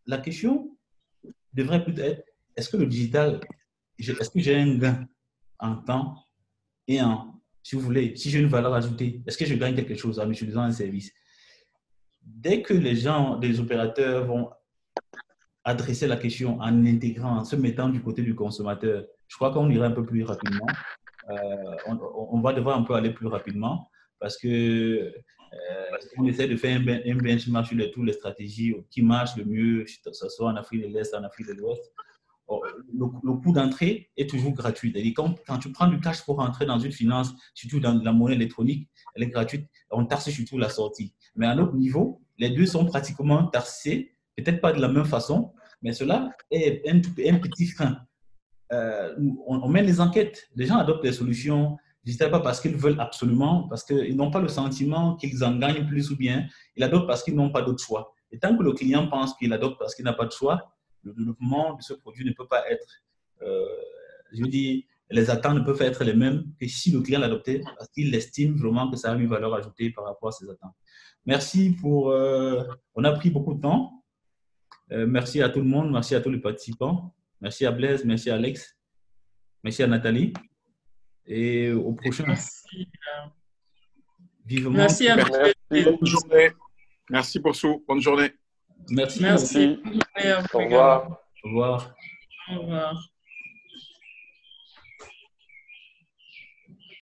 la question devrait plutôt être, est-ce que le digital, est-ce que j'ai un gain en temps et si vous voulez, si j'ai une valeur ajoutée, est-ce que je gagne quelque chose en utilisant un service? Dès que les opérateurs vont adresser la question en intégrant, en se mettant du côté du consommateur, je crois qu'on ira un peu plus rapidement. On va devoir un peu aller plus rapidement parce que on essaie de faire un benchmark sur toutes les stratégies qui marchent le mieux, que ce soit en Afrique de l'Est, en Afrique de l'Ouest. Le coût d'entrée est toujours gratuit. Quand tu prends du cash pour rentrer dans une finance, surtout dans la monnaie électronique, elle est gratuite. On taxe surtout la sortie. Mais à notre niveau, les deux sont pratiquement taxés, peut-être pas de la même façon, mais cela est un petit frein. On mène les enquêtes. Les gens adoptent des solutions digitales pas parce qu'ils veulent absolument, parce qu'ils n'ont pas le sentiment qu'ils en gagnent plus ou bien. Ils adoptent parce qu'ils n'ont pas d'autre choix. Et tant que le client pense qu'il adopte parce qu'il n'a pas de choix, le développement de ce produit ne peut pas être, je veux dire, les attentes ne peuvent être les mêmes que si le client l'adoptait parce qu'il estime vraiment que ça a une valeur ajoutée par rapport à ses attentes. Merci on a pris beaucoup de temps. Merci à tout le monde, merci à tous les participants. Merci à Blaise, merci à Alex, merci à Nathalie. Et au prochain. Merci. Vivement. Merci à vous. Bonne journée. Merci pour tout. Bonne journée. Merci. Merci. Au revoir. Au revoir. Au revoir.